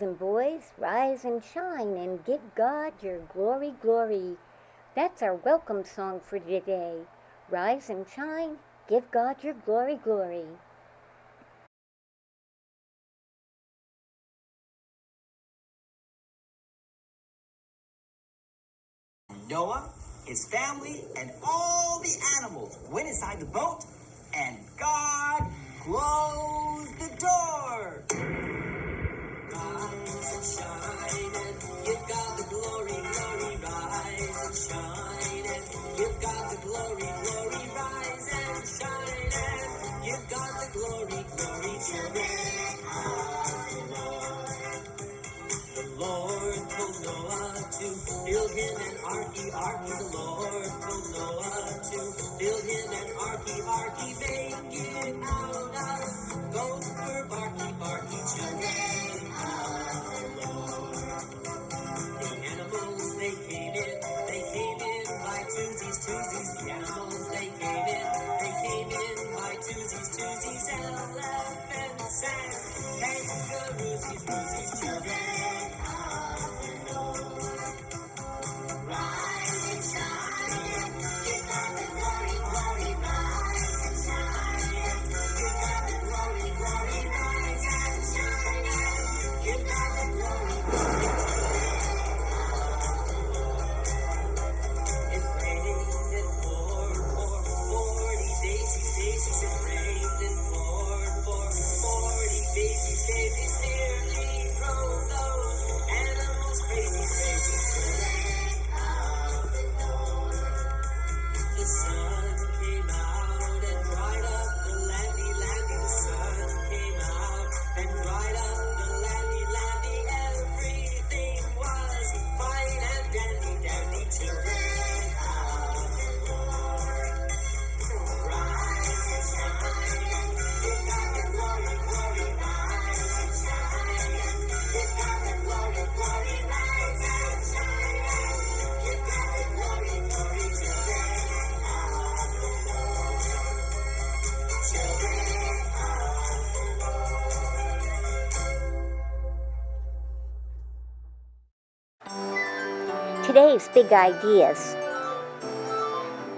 girls and boys, rise and shine and give God your glory, glory. That's our welcome song for today. Rise and shine, give God your glory, glory. Noah, his family, and all the animals went inside the boat, and God closed the door. Rise and shine and give God the glory, glory. Rise and shine and give God the glory, glory. Rise and shine and give God the glory, glory. Children of the Lord. The Lord told Noah to build him an arky, arky. The Lord told Noah to build him an arky, arky. Make it out of gopher, barky, barky. Children of the Lord. The animals, they came in by twosies, twosies. The animals, they came in by twosies, twosies. Elephants and kangaroos, roosies. Children of the Lord. Rise and shine, give God the glory, glory. Rise and shine, give God the glory, glory. Rise and shine, give God the glory, glory. It rained and poured for 40 daisies, daisies. It rained and poured for 40 daisies, daisies. Nearly drove those animals crazy, crazy. Children of the Lord. The sun came out and dried up the landy, landy. The sun came out and dried up the landy, landy. Everything was fine and dandy, dandy. Children of the Lord. Rise and shine, give God the glory, glory. Rise and shine, give God the glory, glory. Rise and shine, give God the glory, glory. Children of the Lord. Children of the Lord. Today's big ideas.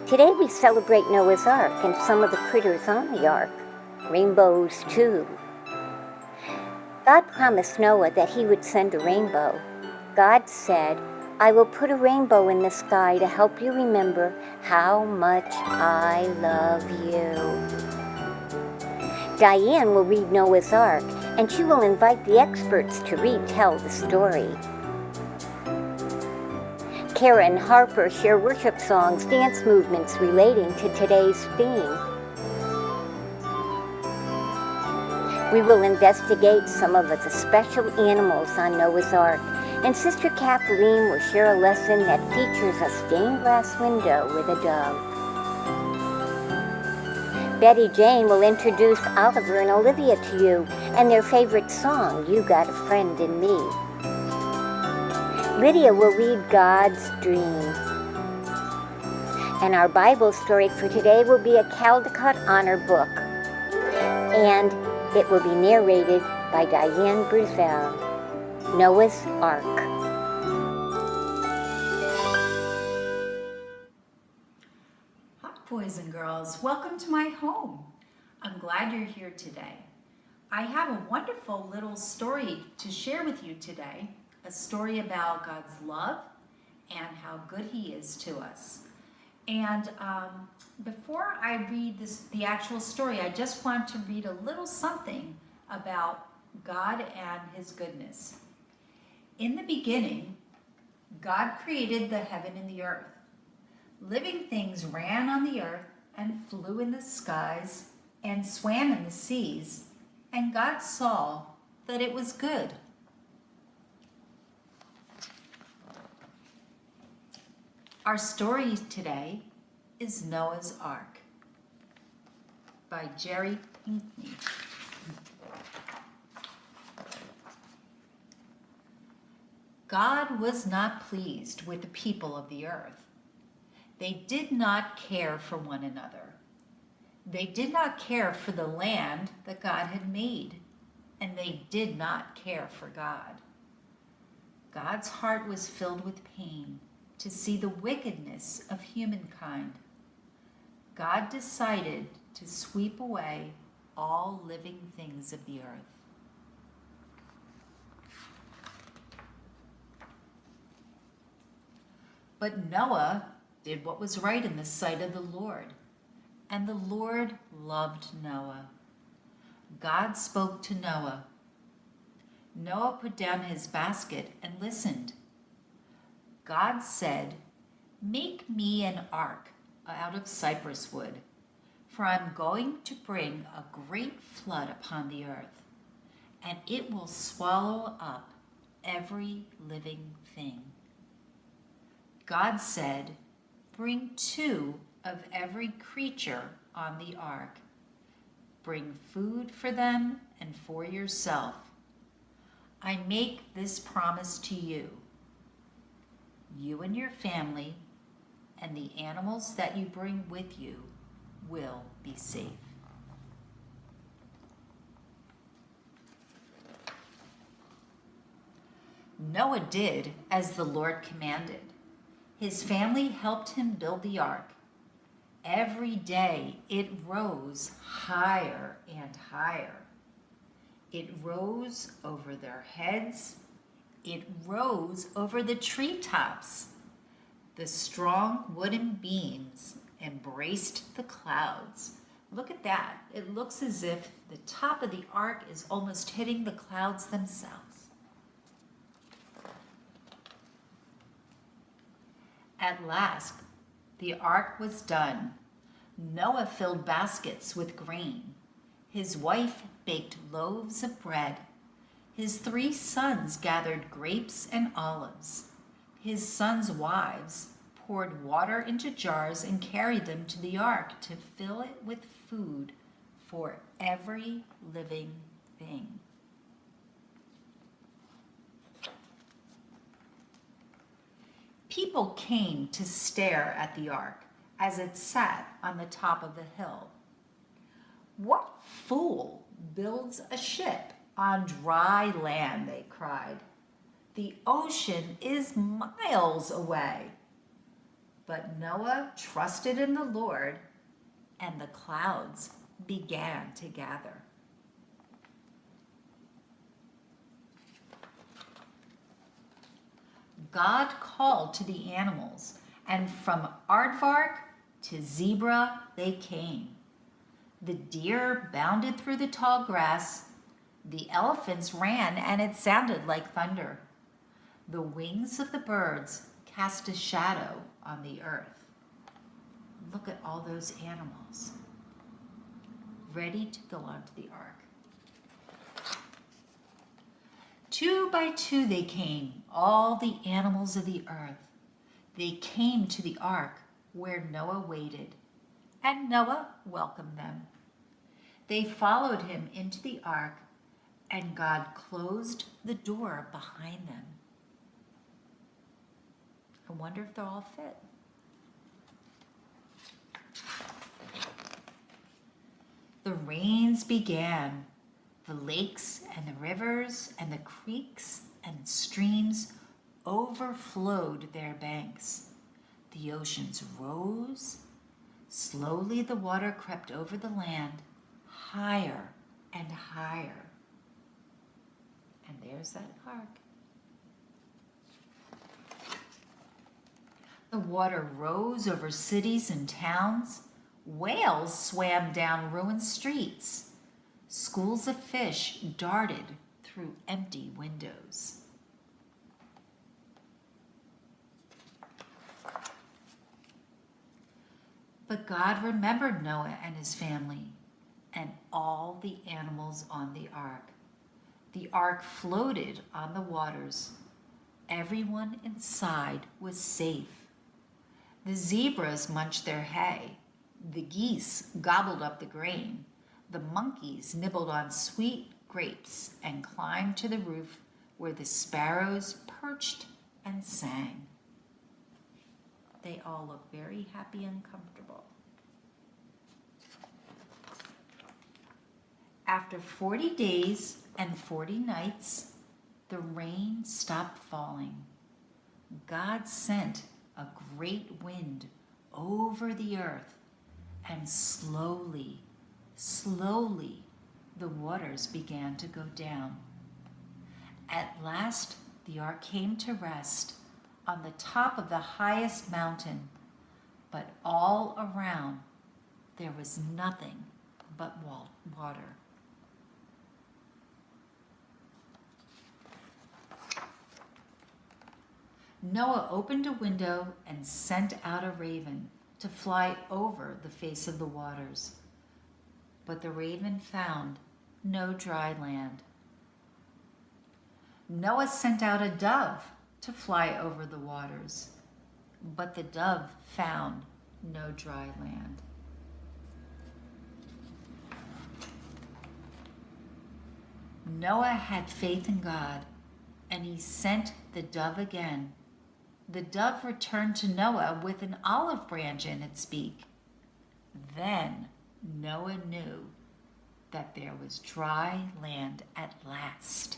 Today we celebrate Noah's Ark and some of the critters on the ark. Rainbows, too. God promised Noah that he would send a rainbow. God said, I will put a rainbow in the sky to help you remember how much I love you. Diane will read Noah's Ark, and she will invite the experts to retell the story. Kara and Harper share worship songs, dance movements relating to today's theme. We will investigate some of the special animals on Noah's Ark, and Sister Kathleen will share a lesson that features a stained glass window with a dove. Betty Jane will introduce Oliver and Olivia to you and their favorite song, You Got a Friend in Me. Lydia will read God's Dream. And our Bible story for today will be a Caldecott Honor book. And it will be narrated by Diane Bruzel. Noah's Ark. Hi, boys and girls. Welcome to my home. I'm glad you're here today. I have a wonderful little story to share with you today. A story about God's love and how good He is to us. And before I read the actual story, I just want to read a little something about God and His goodness. In the beginning, God created the heaven and the earth. Living things ran on the earth and flew in the skies and swam in the seas, and God saw that it was good. Our story today is Noah's Ark by Jerry Pinkney. God was not pleased with the people of the earth. They did not care for one another. They did not care for the land that God had made, and they did not care for God. God's heart was filled with pain to see the wickedness of humankind. God decided to sweep away all living things of the earth. But Noah did what was right in the sight of the Lord, and the Lord loved Noah. God spoke to Noah. Noah put down his basket and listened. God said, "Make me an ark out of cypress wood, for I'm going to bring a great flood upon the earth, and it will swallow up every living thing." God said, "Bring 2 of every creature on the ark. Bring food for them and for yourself. I make this promise to you. You and your family and the animals that you bring with you will be safe." Noah did as the Lord commanded. His family helped him build the ark. Every day it rose higher and higher. It rose over their heads. It rose over the treetops. The strong wooden beams embraced the clouds. Look at that. It looks as if the top of the ark is almost hitting the clouds themselves. At last, the ark was done. Noah filled baskets with grain. His wife baked loaves of bread. His 3 sons gathered grapes and olives. His sons' wives poured water into jars and carried them to the ark to fill it with food for every living thing. People came to stare at the ark as it sat on the top of the hill. "What fool builds a ship on dry land?" they cried. "The ocean is miles away." But Noah trusted in the Lord, and the clouds began to gather. God called to the animals, and from aardvark to zebra they came. The deer bounded through the tall grass. The elephants ran, and it sounded like thunder. The wings of the birds cast a shadow on the earth. Look at all those animals, ready to go onto the ark. 2 by 2 they came, all the animals of the earth. They came to the ark where Noah waited, and Noah welcomed them. They followed him into the ark, and God closed the door behind them. I wonder if they'll all fit. The rains began. The lakes and the rivers and the creeks and streams overflowed their banks. The oceans rose. Slowly the water crept over the land, higher and higher. And there's that ark. The water rose over cities and towns. Whales swam down ruined streets. Schools of fish darted through empty windows. But God remembered Noah and his family and all the animals on the ark. The ark floated on the waters. Everyone inside was safe. The zebras munched their hay. The geese gobbled up the grain. The monkeys nibbled on sweet grapes and climbed to the roof where the sparrows perched and sang. They all look very happy and comfortable. After 40 days and 40 nights, the rain stopped falling. God sent a great wind over the earth, and slowly, slowly, the waters began to go down. At last, the ark came to rest on the top of the highest mountain, but all around there was nothing but water. Noah opened a window and sent out a raven to fly over the face of the waters. But the raven found no dry land. Noah sent out a dove to fly over the waters, but the dove found no dry land. Noah had faith in God, and he sent the dove again. The dove returned to Noah with an olive branch in its beak. Then Noah knew that there was dry land at last.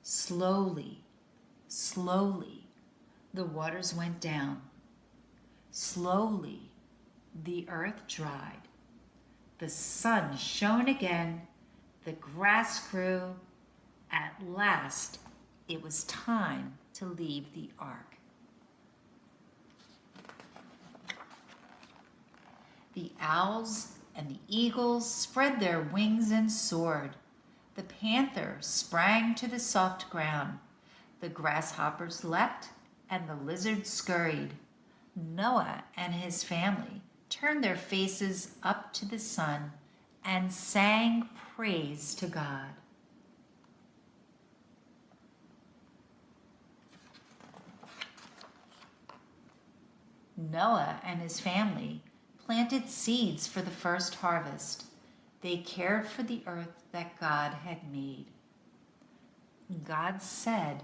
Slowly, slowly, the waters went down. Slowly, the earth dried. The sun shone again. The grass grew. At last, it was time to leave the ark. The owls and the eagles spread their wings and soared. The panther sprang to the soft ground. The grasshoppers leapt and the lizards scurried. Noah and his family turned their faces up to the sun and sang praise to God. Noah and his family planted seeds for the first harvest. They cared for the earth that God had made. God said,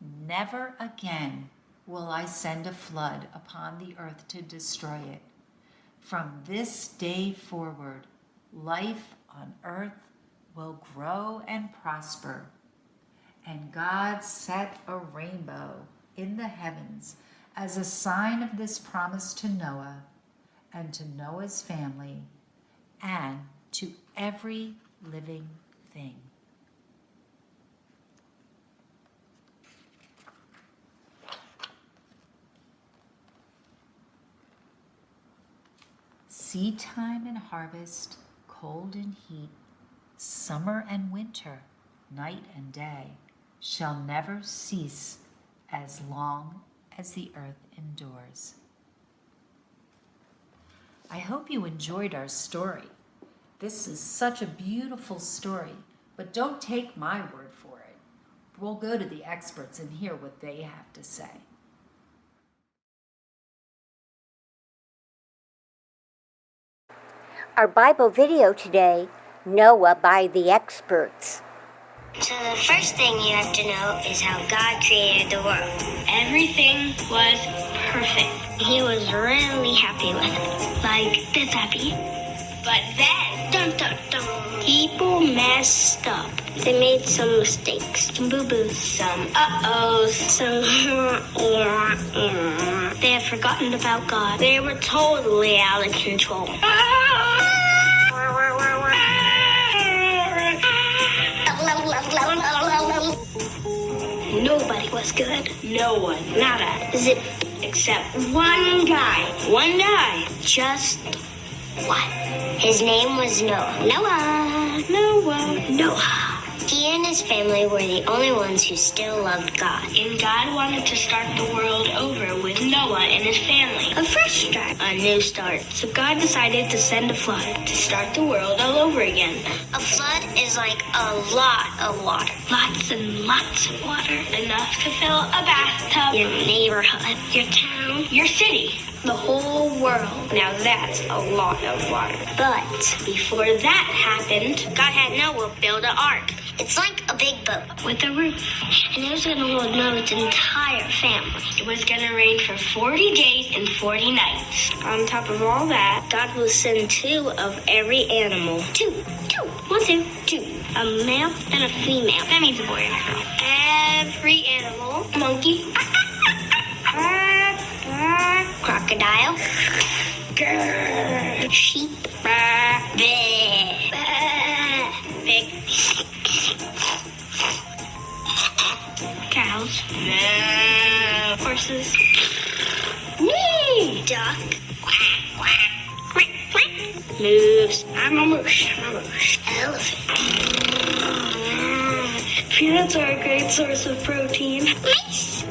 "Never again will I send a flood upon the earth to destroy it. From this day forward, life on earth will grow and prosper." And God set a rainbow in the heavens as a sign of this promise to Noah and to Noah's family and to every living thing. Seed time and harvest, cold and heat, summer and winter, night and day, shall never cease as long as the earth endures. I hope you enjoyed our story. This is such a beautiful story, but don't take my word for it. We'll go to the experts and hear what they have to say. Our Bible video today, Noah by the Experts. So the first thing you have to know is how God created the world. Everything was perfect. He was really happy with it. Like this happy. But then, dun dun dun, people messed up. They made some mistakes, some boo-boos, some uh-ohs, some They had forgotten about God. They were totally out of control. Nobody was good. No one. Nada. Zip. Except one guy. One guy. Just one. His name was Noah. Noah. He and his family were the only ones who still loved God. And God wanted to start the world over with Noah and his family. A fresh start. A new start. So God decided to send a flood to start the world all over again. A flood is like a lot of water. Lots and lots of water. Enough to fill a bathtub, your neighborhood, your town, your city. The whole world. Now that's a lot of water. But before that happened, God had Noah build an ark. It's like a big boat with a roof. And it was going to hold Noah's entire family. It was going to rain for 40 days and 40 nights. On top of all that, God will send 2 of every animal. 2. 1, 2, 2. A male and a female. That means a boy and a girl. Every animal. Monkey. Crocodile. Sheep. Pig. Cows. Horses. Duck. Moose. I'm a moose. Elephant. Peanuts are a great source of protein. Mice.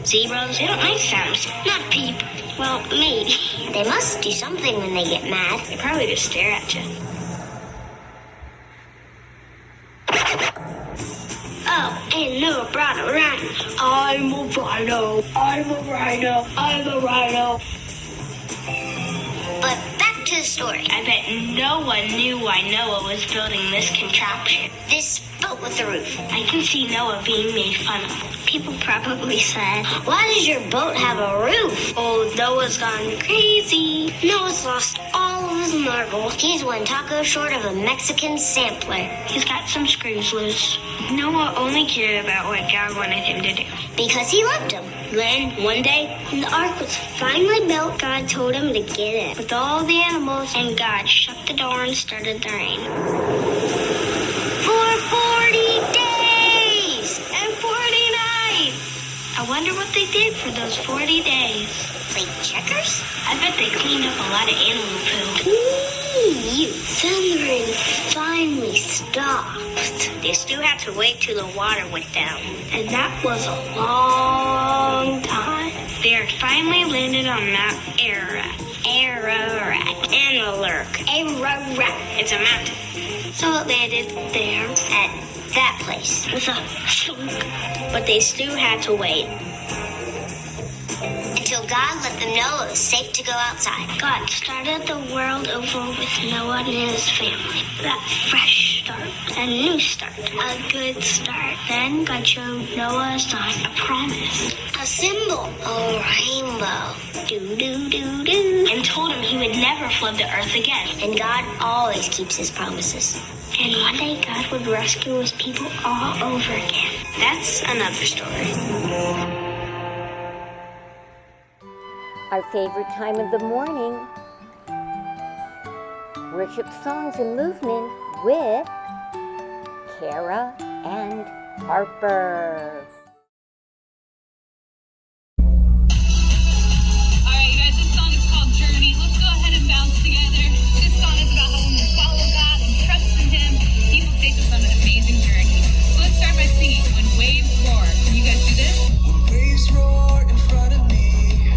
Zebras, they don't make sounds. Not people. Well, maybe. They must do something when they get mad. They probably just stare at you. Oh, and Noah brought a rhino. I'm a rhino. But back to the story. I bet no one knew why Noah was building this contraption. This boat with a roof. I can see Noah being made fun of. People probably said, why does your boat have a roof? Oh, Noah's gone crazy. Noah's lost all of his marbles. He's one taco short of a Mexican sampler. He's got some screws loose. Noah only cared about what God wanted him to do. Because he loved him. Then, one day, when the ark was finally built, God told him to get in with all the animals, and God shut the door and started the rain. For 40 days and 40 nights. I wonder what they did for those 40 days. Played checkers? I bet they cleaned up a lot of animal poo. Then the rain finally stopped. They still had to wait till the water went down. And that was a long time. They had finally landed on Mount Ararat. Ararat. It's a mountain. So it landed there at that place with a thunk. But they still had to wait until God let them know it was safe to go outside. God started the world over with Noah and his family. That fresh start, a new start, a good start. Then God showed Noah a sign, a promise, a symbol, a rainbow. Do, and told him he would never flood the earth again. And God always keeps his promises. And one day God would rescue his people all over again. That's another story. Our favorite time of the morning, worship songs and movement with Kara and Harper. Alright, you guys, this song is called Journey. Let's go ahead and bounce together. This song is about how when we follow God and trust in Him, He will take us on an amazing journey. So let's start by singing When Waves Roar. Can you guys do this? When waves roar in front of me,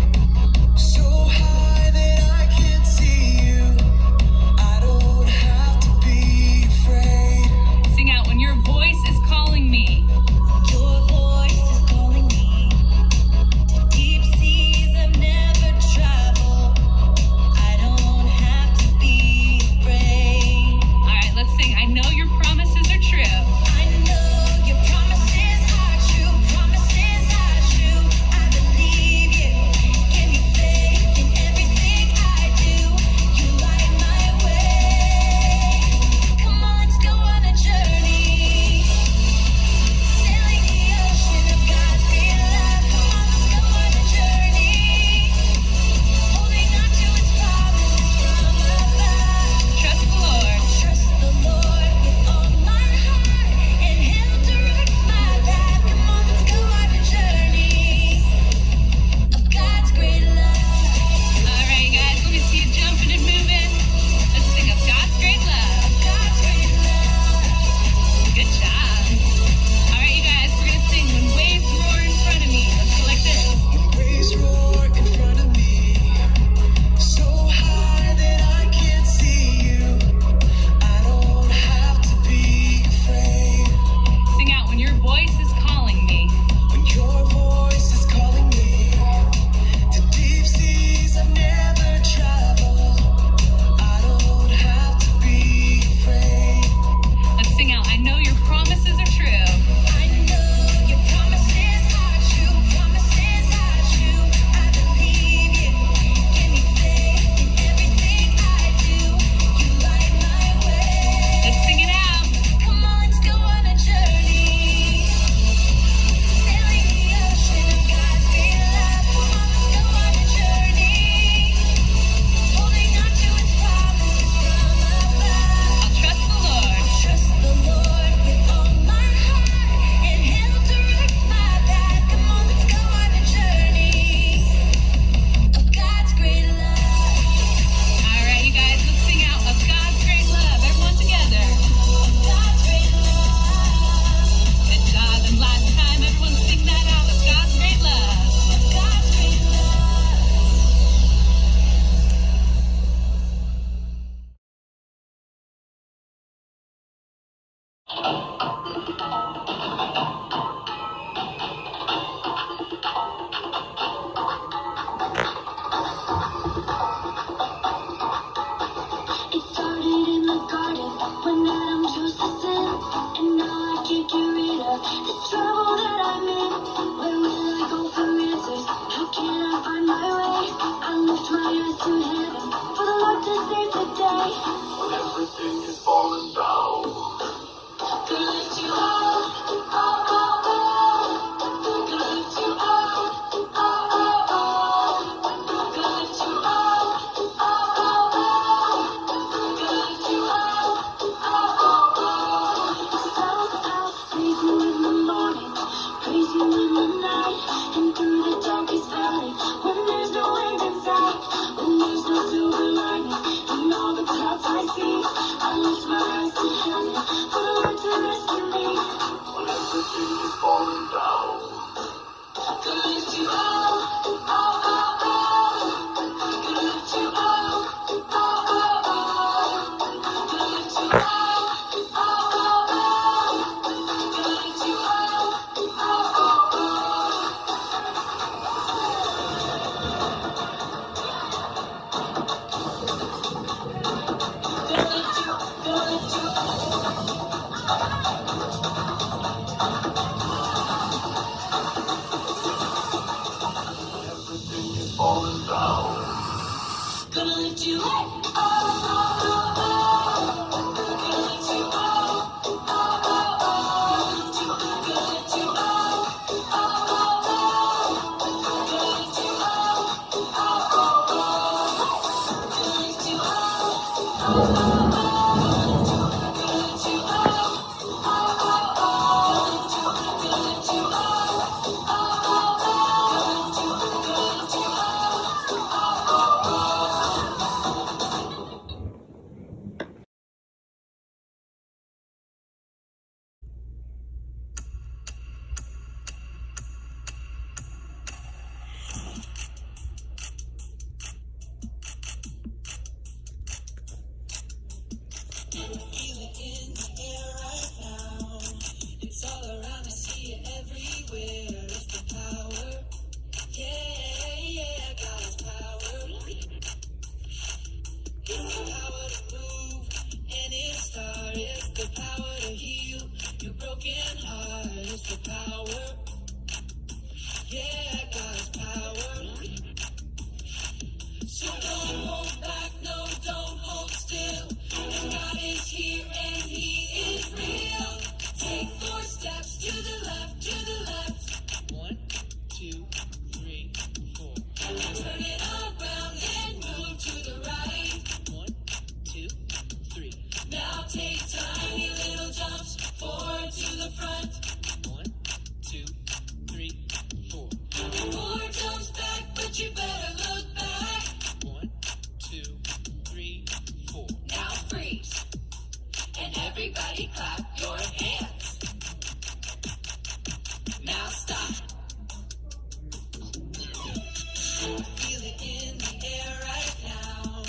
so high that I can't see you, I don't have to be afraid. Sing out When Your Voice is Calling Me. Your voice everything is falling down. Gonna lift you up, oh, oh, oh. Gonna lift you up, oh, oh, oh. Gonna lift you up, oh, oh, oh. Gonna lift you up, oh, oh, oh. Praise you in the morning, praise you in the night, and through the darkest valley, when there's no end in sight, when there's no silver lining, and all the clouds I see, I lift my eyes to heaven, for the Lord to rescue me. When everything is falling down, gonna lift you up, oh, oh, oh. Gonna lift you up, oh, oh, oh. Gonna lift you up, oh, oh, oh. Gonna lift you up, oh, oh, oh. Everything is falling down. Gonna lift you up, oh, oh, oh, oh. Gonna lift you up, oh, oh, oh. Gonna lift you up, oh, oh, oh. Gonna lift you up, oh, oh, oh. Gonna lift you up, oh, oh, oh. Gonna lift you up, oh, oh, oh. Gonna lift you up, oh, oh, oh. Gonna lift you up, it's all around, I see it everywhere. It's the power, yeah, God's power. It's the power to move any star. It's the power to heal your broken heart. It's the power, yeah, God's power. So don't hold back, no, don't hold still. God is here and He is real. Take 4 steps to the left, to the left. 1, 2, 3, 4. Turn it around and move to the right. 1, 2, 3. Now take tiny little jumps forward to the front. 1, 2, 3, 4. 4 jumps back, but you better look back. 1, 2, 3, 4. Now freeze, and everybody clap your hands. Now stop. Feel it in the air right now.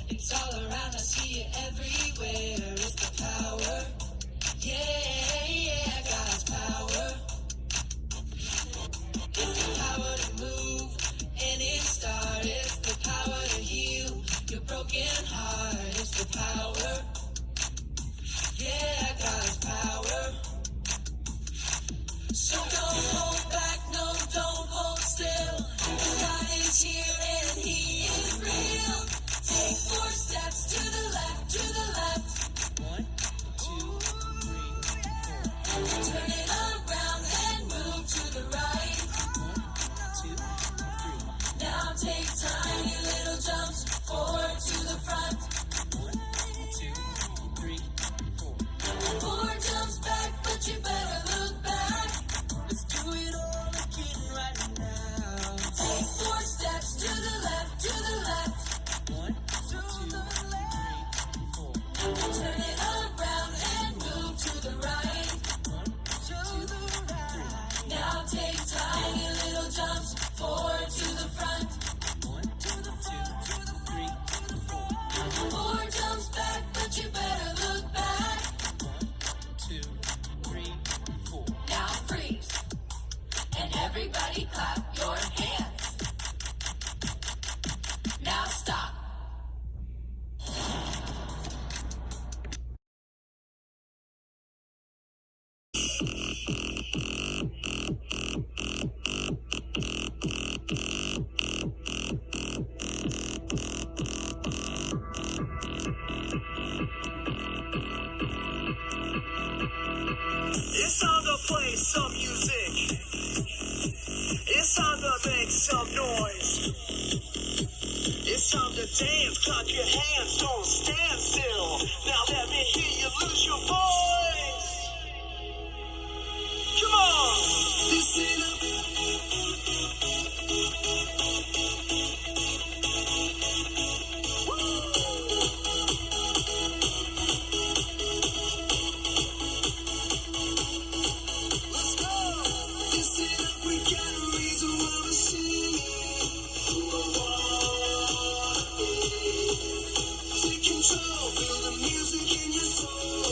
It's all around, I see it everywhere. It's the power, yeah, God's power. It's the power to move any star. It's the power to heal your broken heart. It's the power, yeah, God's power. So don't hold back, no, don't hold still. God is here and He is real. Take 4 steps to the left, to the left. 1, 2, 3, 4. Turn it around and move to the right. 1, 2, 3. Now take tiny little jumps forward to the front. 1, 2, 3, 4. 4 jumps back, but you better look back. Let's some music. It's time to make some noise. It's time to dance, clap your hands, don't stand still. Now let me hear you lose your voice. Come on! Listen up. Let's go! Listen up, we got a reason why we're singing. Take control, feel the music in your soul.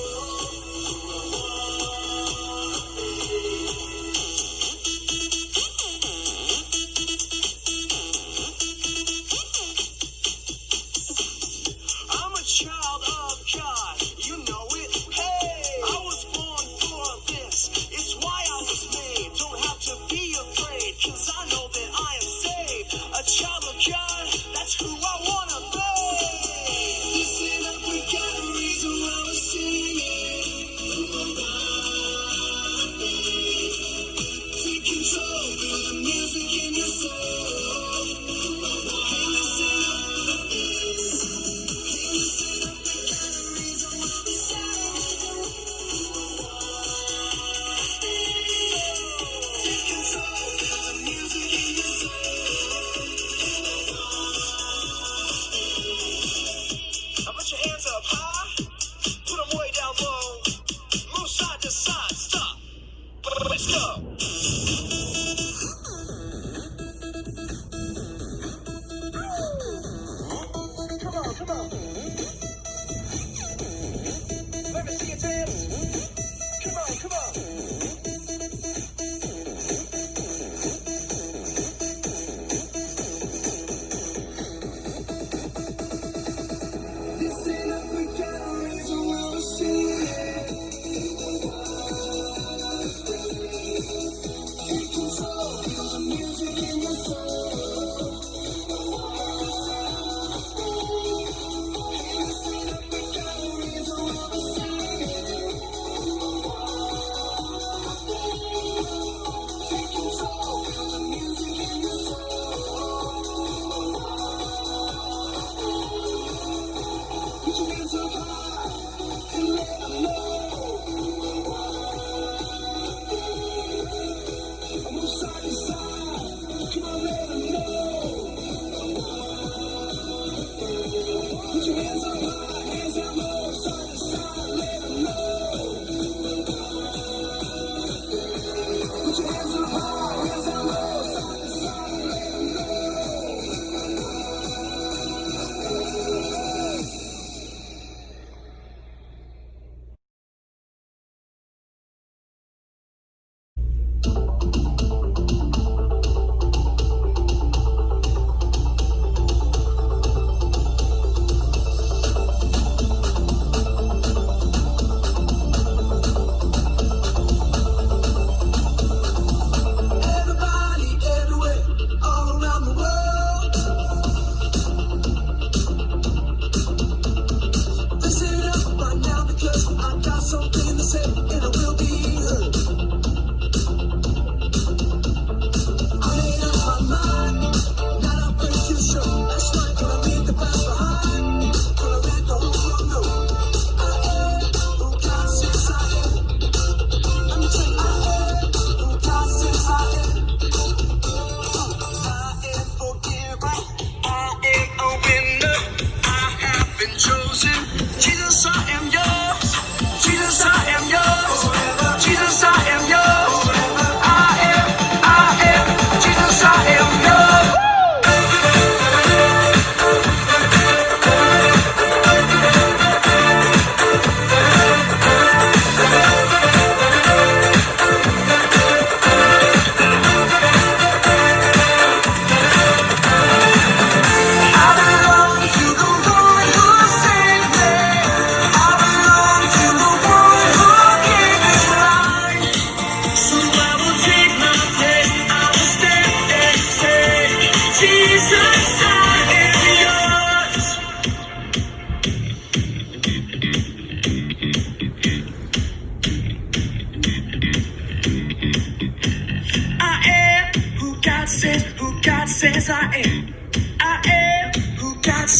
I'm a child of God, you know it. Hey, I was born for this. It's why I was made. Don't have to be afraid, 'cause I know that I am saved. A child of God, that's who I wanna be. Listen up, we got a reason why we're singing. Take control, feel the music in your soul. Hey, listen up. Hey, listen up, we got a reason why we're singing. Take control, feel the music in your soul. Now put your hands up high, put them way down low. Move side to side, stop. Let's go. Come on, come on. Let me see you dance. Come on, come on. Listen up, we got a reason why we're singing. Take control, feel the music in your soul.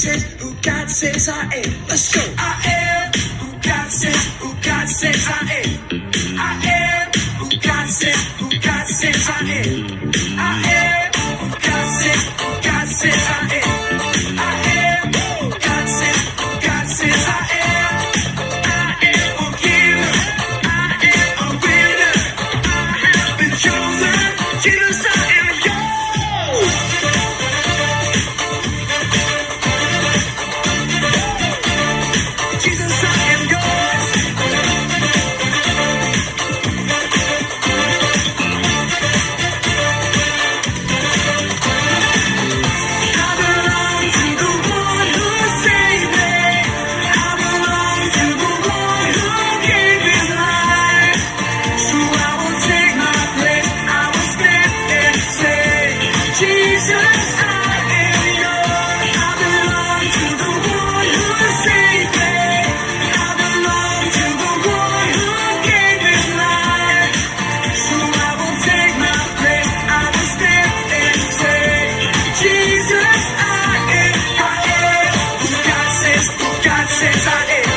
says I am. Let's go. I am who God says I am. I am who God says I am. I am who God says I am. I am who God says I am. I am forgiven. I am a winner. I have been chosen. Jesus, I am yours. Jesus, I am yours. I belong to the one who saved me. I belong to the one who gave his life. So I will take my place. I will stand and say, Jesus, I am yours. I belong to the one who saved me. I belong to the one who gave his life. So I will take my place. I will stand and say, Jesus, I am who God says I am.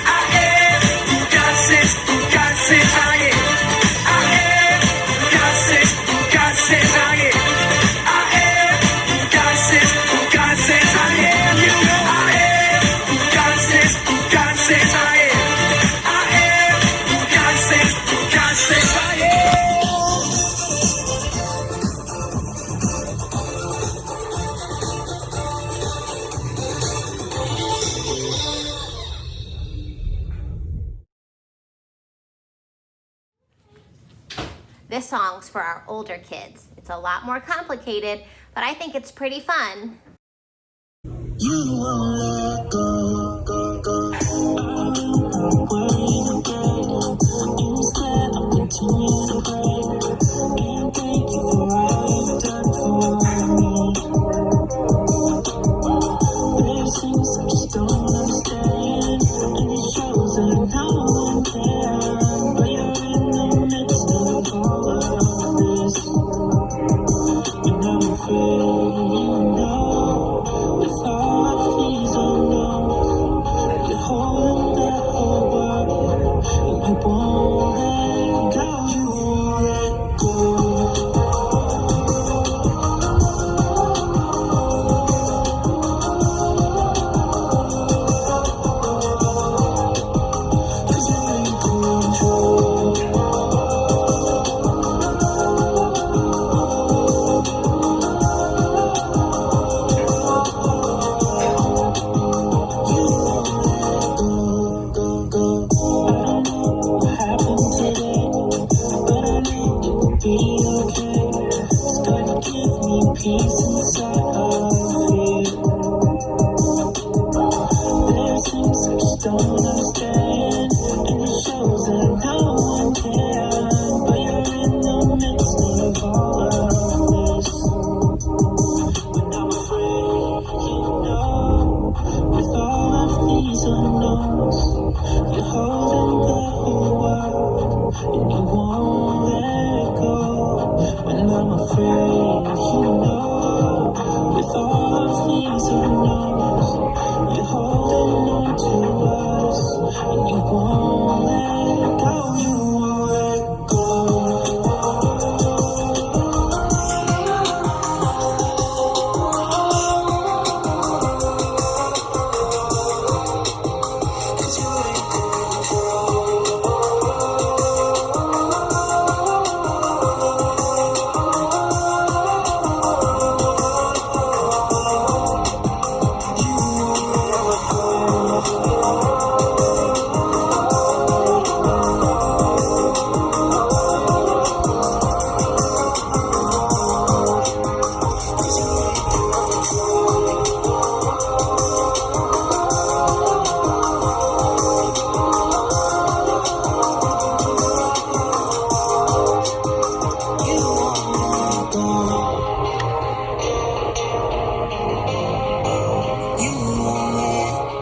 I am who God says I am. I am who God says I am. I am who God says I am. You know I am who God says I am. I am who God says I am. This song's for our older kids. It's a lot more complicated, but I think it's pretty fun. You won't let go, go, go. I will not worry again. Instead, I'll continue to pray. And thank you for all you've done for me. There's things I just don't understand. And it shows that no one can. But you're in the midst of all of this. And I'm afraid you know. With all of these unknowns, you're holding that whole world, and you won't let go. You won't let go. Cause you're in control. You won't let go, go, go. I don't know what happened today, but I know it will be okay. It's gonna give me peace inside of it. There's things I just don't understand, and it shows that no one can. But you're in the midst of all of this. When I'm afraid, you know, with all of these unknowns, you're holding the whole world, and you won't let go. When I'm afraid, you know, with all of these unknowns, you're holding on to us, and you won't let go. You won't let go. Cause you're in control. You won't let go. Cause you're in control. You won't let go. You won't let.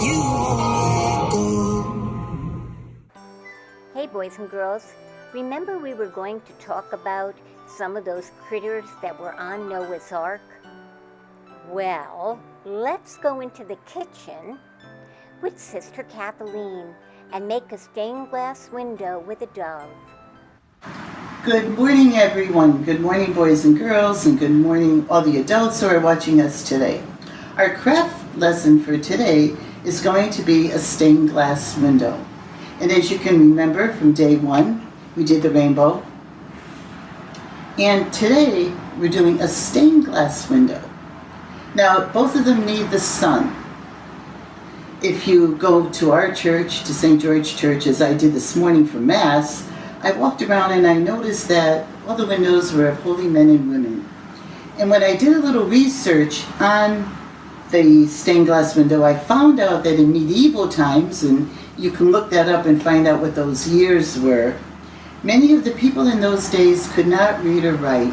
You won't let go. Hey, boys and girls, remember we were going to talk about some of those critters that were on Noah's Ark? Well, let's go into the kitchen with Sister Kathleen and make a stained glass window with a dove. Good morning, everyone. Good morning, boys and girls, and good morning, all the adults who are watching us today. Our craft lesson for today is going to be a stained glass window. And as you can remember from day one, we did the rainbow. And today, we're doing a stained glass window. Now, both of them need the sun. If you go to our church, to St. George Church, as I did this morning for Mass, I walked around and I noticed that all the windows were of holy men and women. And when I did a little research on the stained glass window, I found out that in medieval times, and you can look that up and find out what those years were, many of the people in those days could not read or write.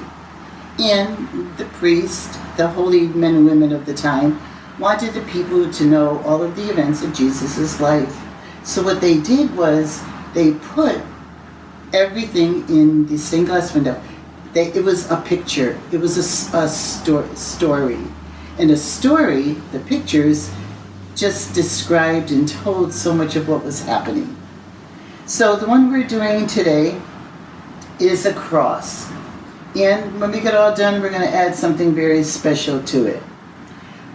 And the priest, the holy men and women of the time, wanted the people to know all of the events of Jesus' life. So what they did was they put everything in the stained glass window. It was a picture. It was a story. And a story, the pictures, just described and told so much of what was happening. So the one we're doing today is a cross. And when we get all done, we're going to add something very special to it.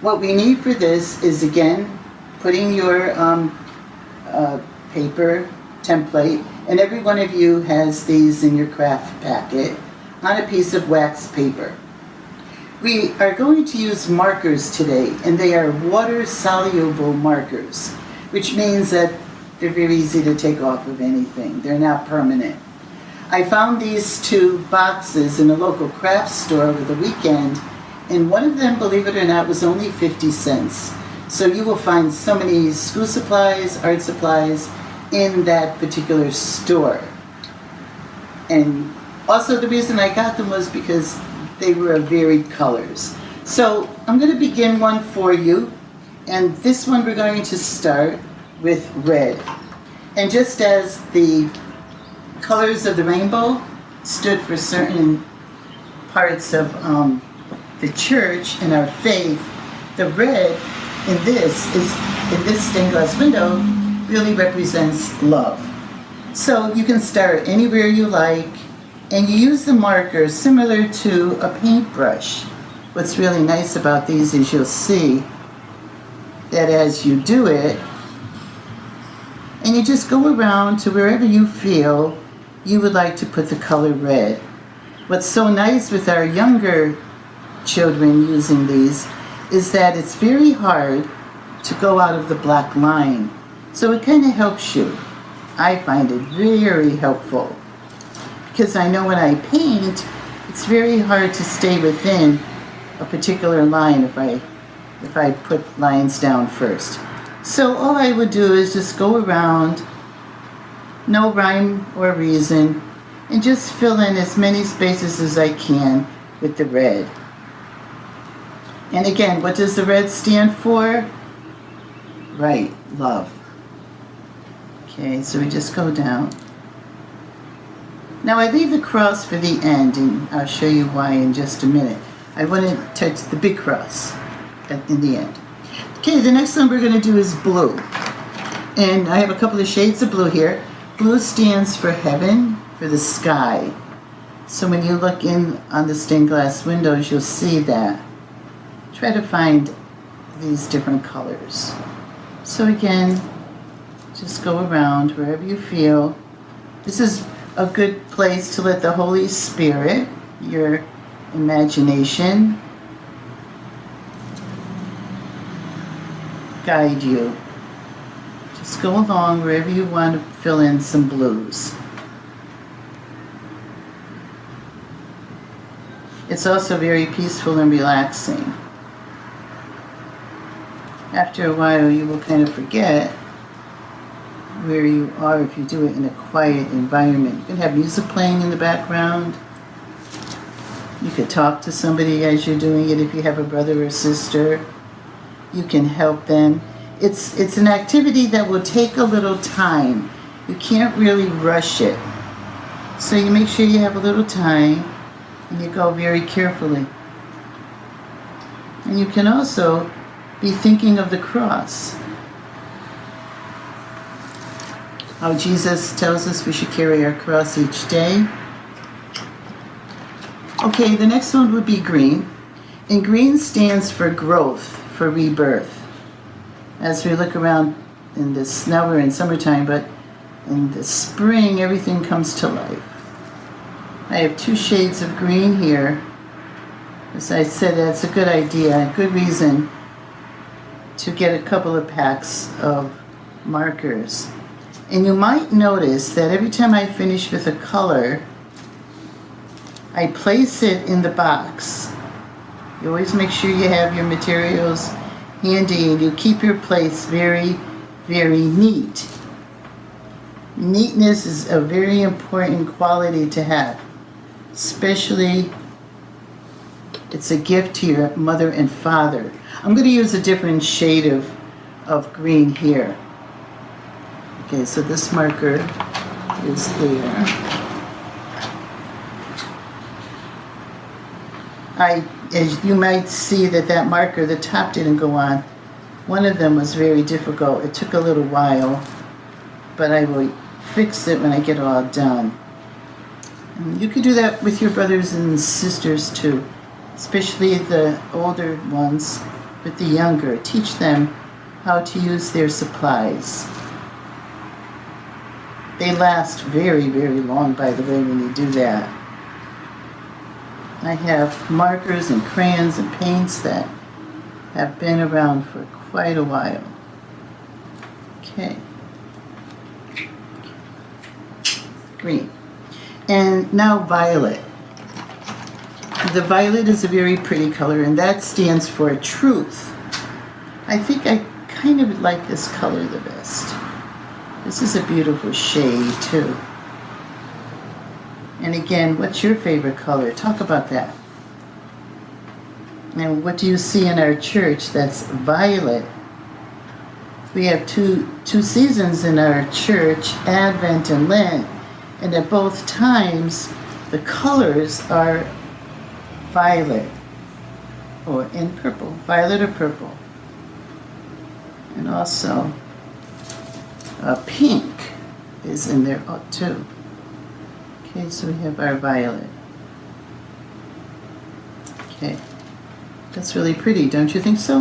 What we need for this is, again, putting your paper template, and every one of you has these in your craft packet, on a piece of wax paper. We are going to use markers today, and they are water-soluble markers, which means that they're very easy to take off of anything. They're not permanent. I found these two boxes in a local craft store over the weekend, and one of them, believe it or not, was only 50 cents. So you will find so many school supplies, art supplies in that particular store. And also the reason I got them was because they were of varied colors. So I'm going to begin one for you, and this one we're going to start with red. And just as the colors of the rainbow stood for certain parts of the church and our faith, the red in this stained glass window really represents love. So you can start anywhere you like, and you use the marker similar to a paintbrush. What's really nice about these is you'll see that as you do it, and you just go around to wherever you feel you would like to put the color red. What's so nice with our younger children using these is that it's very hard to go out of the black line. So it kind of helps you. I find it very helpful, because I know when I paint, it's very hard to stay within a particular line if I put lines down first. So all I would do is just go around, no rhyme or reason, and just fill in as many spaces as I can with the red. And again, what does the red stand for? Right, love. Okay, so we just go down. Now I leave the cross for the end, and I'll show you why in just a minute. I wouldn't touch the big cross in the end. Okay, the next one we're going to do is blue. And I have a couple of shades of blue here. Blue stands for heaven, for the sky. So when you look in on the stained glass windows, you'll see that. Try to find these different colors. So again, just go around wherever you feel. This is a good place to let the Holy Spirit, your imagination, guide you. Just go along wherever you want to fill in some blues. It's also very peaceful and relaxing. After a while, you will kind of forget where you are if you do it in a quiet environment. You can have music playing in the background. You could talk to somebody as you're doing it if you have a brother or sister. You can help them. It's an activity that will take a little time. You can't really rush it. So you make sure you have a little time And you go very carefully. And you can also be thinking of the cross. How Jesus tells us we should carry our cross each day. Okay, the next one would be green. And green stands for growth, for rebirth. As we look around in this, now we're in summertime, but in the spring, everything comes to life. I have 2 shades of green here. As I said, that's a good idea, a good reason to get a couple of packs of markers. And you might notice that every time I finish with a color, I place it in the box. You always make sure you have your materials handy and you keep your place very, very neat. Neatness is a very important quality to have, especially it's a gift to your mother and father. I'm going to use a different shade of green here. Okay, so this marker is there. As you might see that marker, the top didn't go on. One of them was very difficult. It took a little while, but I will fix it when I get it all done. And you could do that with your brothers and sisters too, especially the older ones with the younger. Teach them how to use their supplies. They last very, very long, by the way, when you do that. I have markers and crayons and paints that have been around for quite a while. Okay. Green. And now violet. The violet is a very pretty color, and that stands for truth. I think I kind of like this color the best. This is a beautiful shade too. And again, what's your favorite color? Talk about that. And what do you see in our church that's violet? We have two seasons in our church, Advent and Lent, and at both times the colors are violet or in purple, violet or purple. And also pink is in there too. Okay, so we have our violet. Okay, that's really pretty, don't you think so?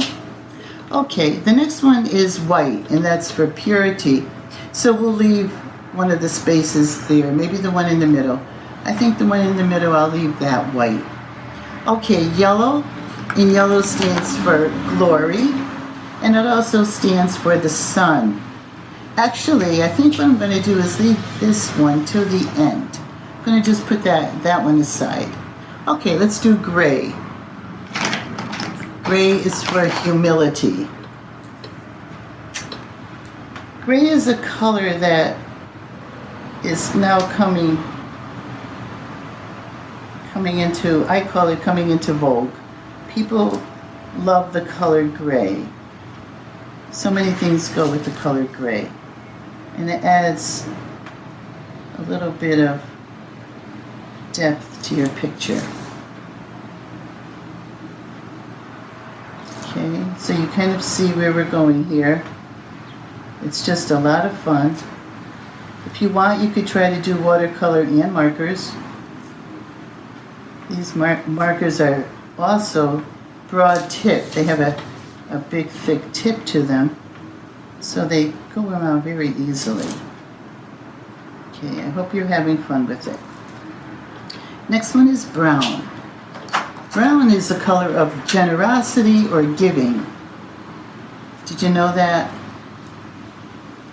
Okay, the next one is white, and that's for purity. So we'll leave one of the spaces there, maybe the one in the middle. I think the one in the middle, I'll leave that white. Okay, yellow, and yellow stands for glory, and it also stands for the sun. Actually, I think what I'm going to do is leave this one till the end. I'm going to just put that one aside. Okay, let's do gray. Gray is for humility. Gray is a color that is now coming into, I call it coming into vogue. People love the color gray. So many things go with the color gray. And it adds a little bit of depth to your picture. Okay, so you kind of see where we're going here. It's just a lot of fun. If you want, you could try to do watercolor and markers. These markers are also broad tip. They have a big thick tip to them, so they go around very easily. Okay, I hope you're having fun with it. Next one is brown. Brown is the color of generosity or giving. Did you know that?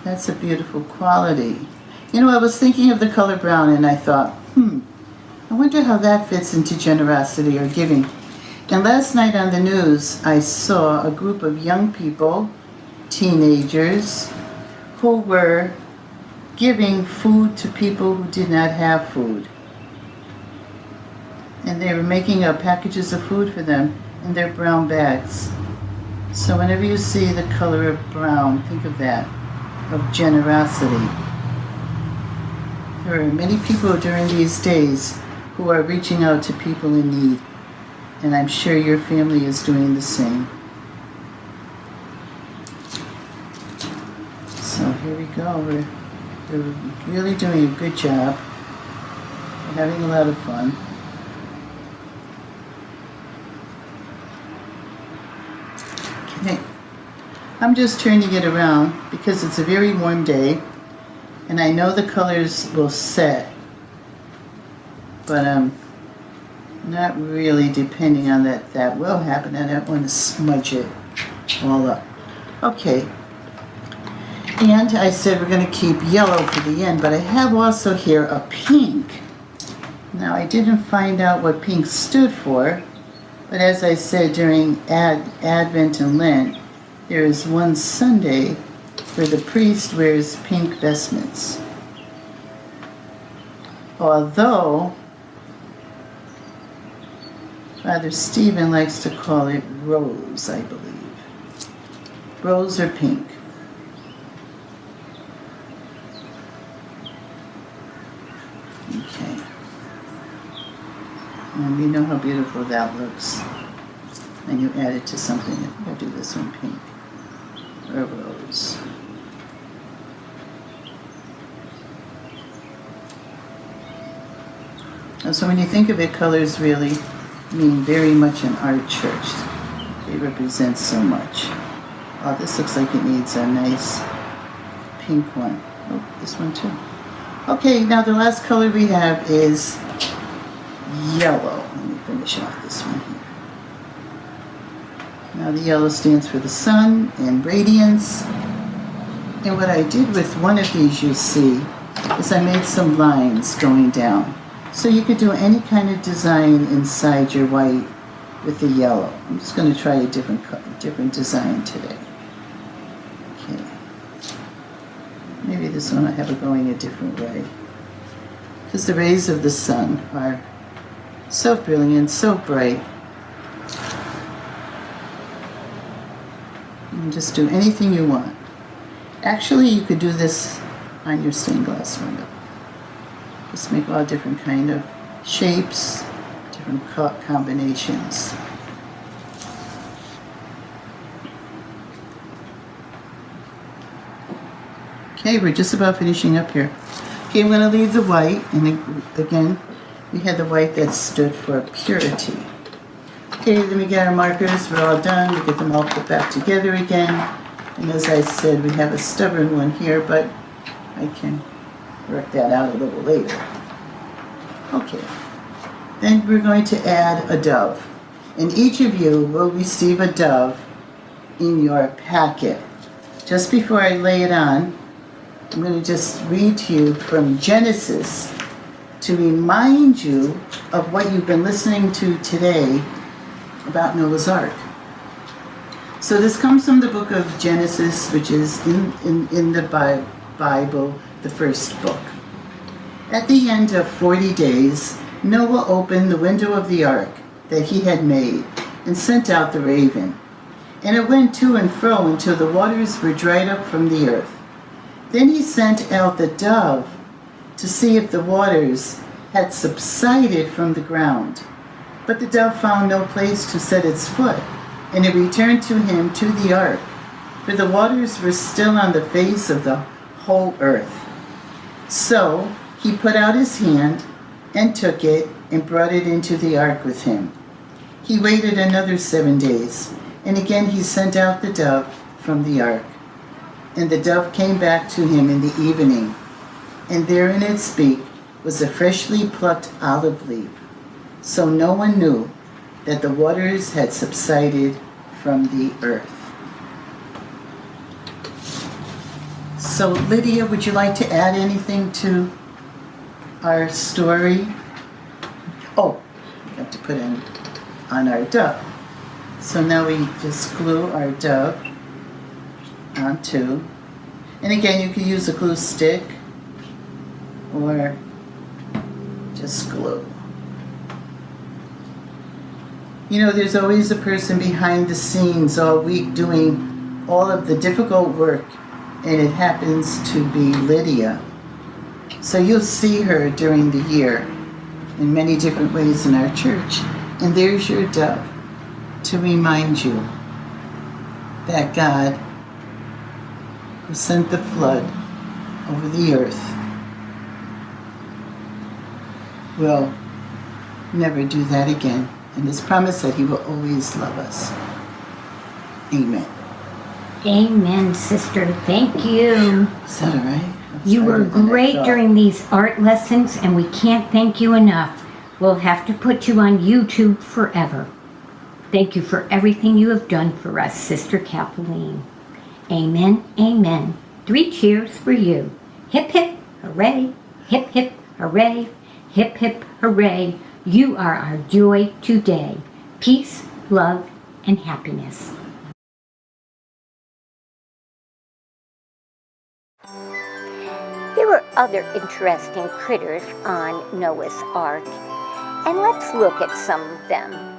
That's a beautiful quality. You know, I was thinking of the color brown and I thought, I wonder how that fits into generosity or giving. And last night on the news, I saw a group of young people, teenagers, who were giving food to people who did not have food. And they were making up packages of food for them in their brown bags. So whenever you see the color of brown, think of that, of generosity. There are many people during these days who who are reaching out to people in need. And I'm sure your family is doing the same. So here we go. We're really doing a good job. We're having a lot of fun. Okay. I'm just turning it around because it's a very warm day and I know the colors will set, but I'm not really depending on that. That will happen. I don't want to smudge it all up. Okay. And I said we're going to keep yellow for the end, but I have also here a pink. Now I didn't find out what pink stood for, but as I said during Advent and Lent, there is one Sunday where the priest wears pink vestments. Although Father Stephen likes to call it rose, I believe. Rose or pink. Okay. And we know how beautiful that looks. And you add it to something. I think I'll do this one pink. Or rose. And so when you think of it, colors really mean very much in our church. They represent so much. Oh, this looks like it needs a nice pink one. Oh, this one too. Okay, now the last color we have is yellow. Let me finish off this one here. Now the yellow stands for the sun and radiance. And what I did with one of these, you see, is I made some lines going down. So you could do any kind of design inside your white with the yellow. I'm just going to try a different design today. Okay. Maybe this one I have it going a different way. Because the rays of the sun are so brilliant, so bright. You can just do anything you want. Actually, you could do this on your stained glass window. Just make all different kind of shapes, different combinations. Okay, we're just about finishing up here. Okay, I'm going to leave the white, and again, we had the white that stood for purity. Okay, then we get our markers, we're all done, we get them all put back together again. And as I said, we have a stubborn one here, but I can work that out a little later. Okay, then we're going to add a dove. And each of you will receive a dove in your packet. Just before I lay it on, I'm going to just read to you from Genesis to remind you of what you've been listening to today about Noah's Ark. So this comes from the book of Genesis, which is in the Bible, the first book. At the end of 40 days, Noah opened the window of the ark that he had made and sent out the raven. And it went to and fro until the waters were dried up from the earth. Then he sent out the dove to see if the waters had subsided from the ground. But the dove found no place to set its foot, and it returned to him to the ark, for the waters were still on the face of the whole earth. So he put out his hand and took it and brought it into the ark with him. He waited another 7 days, and again he sent out the dove from the ark. And the dove came back to him in the evening, and there in its beak was a freshly plucked olive leaf. So no one knew that the waters had subsided from the earth. So Lydia, would you like to add anything to our story? Oh, we have to put in on our dove. So now we just glue our dove onto, and again you can use a glue stick or just glue. You know, there's always a person behind the scenes all week doing all of the difficult work, and it happens to be Lydia. So you'll see her during the year, in many different ways in our church. And there's your dove to remind you that God, who sent the flood over the earth, will never do that again. And has promised that he will always love us. Amen. Amen, sister. Thank you. Is that all right? That's You were harder than I great thought. during these art lessons, and we can't thank you enough. We'll have to put you on YouTube forever. Thank you for everything you have done for us, Sister Kathleen. Amen, amen. 3 cheers for you. Hip, hip, hooray. Hip, hip, hooray. Hip, hip, hooray. You are our joy today. Peace, love, and happiness. There were other interesting critters on Noah's Ark, and let's look at some of them.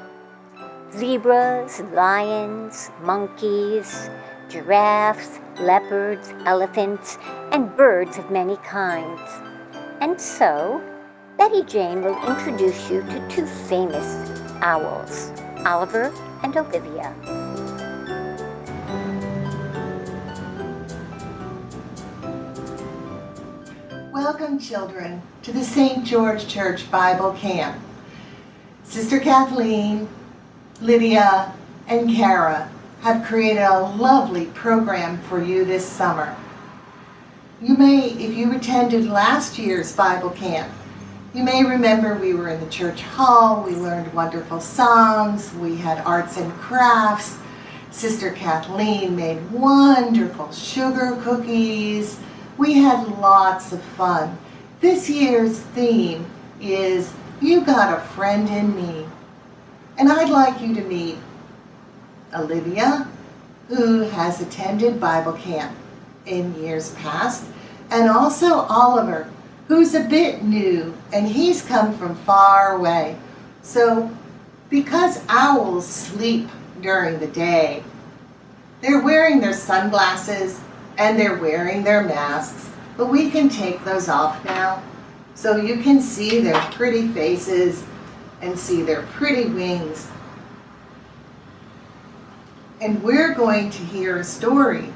Zebras, lions, monkeys, giraffes, leopards, elephants, and birds of many kinds. And so, Betty Jane will introduce you to 2 famous owls, Oliver and Olivia. Welcome, children, to the St. George Church Bible Camp. Sister Kathleen, Lydia, and Kara have created a lovely program for you this summer. You may, if you attended last year's Bible Camp, you may remember we were in the church hall, we learned wonderful songs, we had arts and crafts. Sister Kathleen made wonderful sugar cookies. We had lots of fun. This year's theme is You Got a Friend in Me. And I'd like you to meet Olivia, who has attended Bible camp in years past, and also Oliver, who's a bit new, and he's come from far away. So, because owls sleep during the day, they're wearing their sunglasses and they're wearing their masks, but we can take those off now so you can see their pretty faces and see their pretty wings. And we're going to hear a story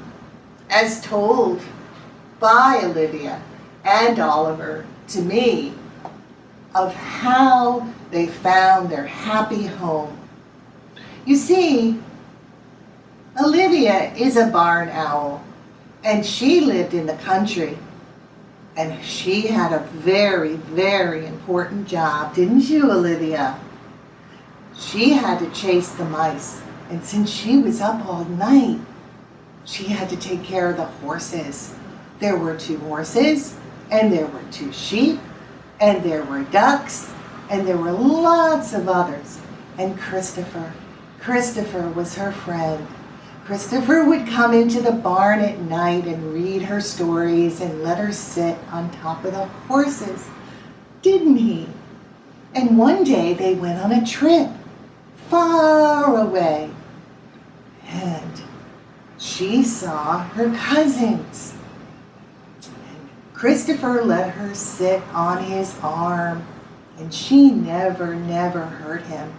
as told by Olivia and Oliver to me of how they found their happy home. You see, Olivia is a barn owl, and she lived in the country, and she had a very, very important job, didn't you, Olivia? She had to chase the mice, and since she was up all night, she had to take care of the horses. There were 2 horses, and there were 2 sheep, and there were ducks, and there were lots of others. And Christopher was her friend. Christopher would come into the barn at night and read her stories and let her sit on top of the horses, didn't he? And one day they went on a trip far away, and she saw her cousins. And Christopher let her sit on his arm, and she never hurt him.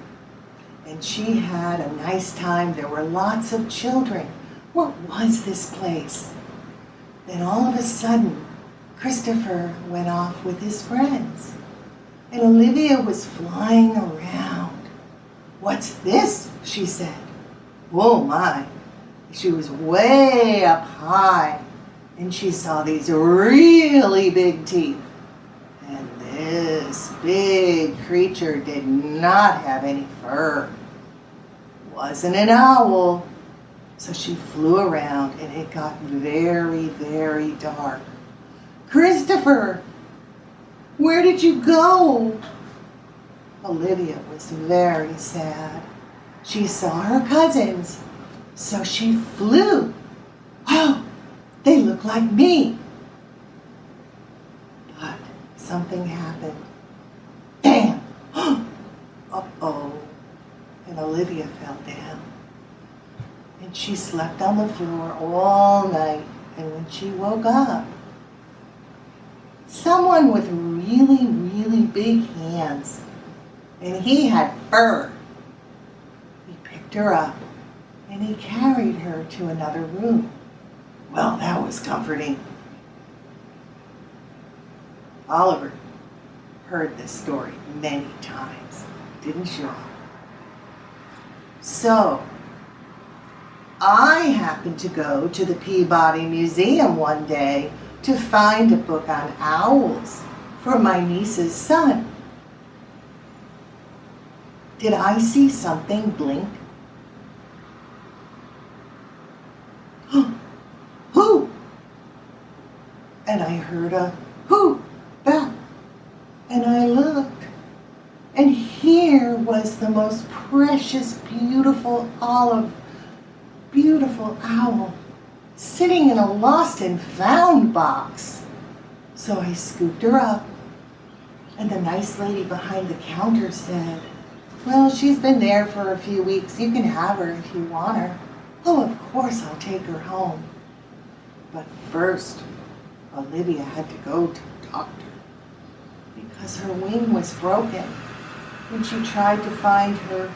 And she had a nice time. There were lots of children. What was this place? Then all of a sudden, Christopher went off with his friends, and Olivia was flying around. "What's this?" she said. "Oh my." She was way up high, and she saw these really big teeth. And this big creature did not have any fur. Wasn't an owl. So she flew around, and it got very, very dark. "Christopher, where did you go?" Olivia was very sad. She saw her cousins, so she flew. "Oh, they look like me." But something happened. Bam! Uh-oh. And Olivia fell down. And she slept on the floor all night. And when she woke up, someone with really, really big hands, and he had fur. He picked her up and he carried her to another room. Well, that was comforting. Oliver heard this story many times, didn't you all? So, I happened to go to the Peabody Museum one day to find a book on owls for my niece's son. Did I see something blink? Who? And I heard a who back. And I looked. And here was the most precious, beautiful owl sitting in a lost and found box. So I scooped her up. And the nice lady behind the counter said, well, she's been there for a few weeks. You can have her if you want her. Oh, of course I'll take her home. But first, Olivia had to go to the doctor because her wing was broken when she tried to find her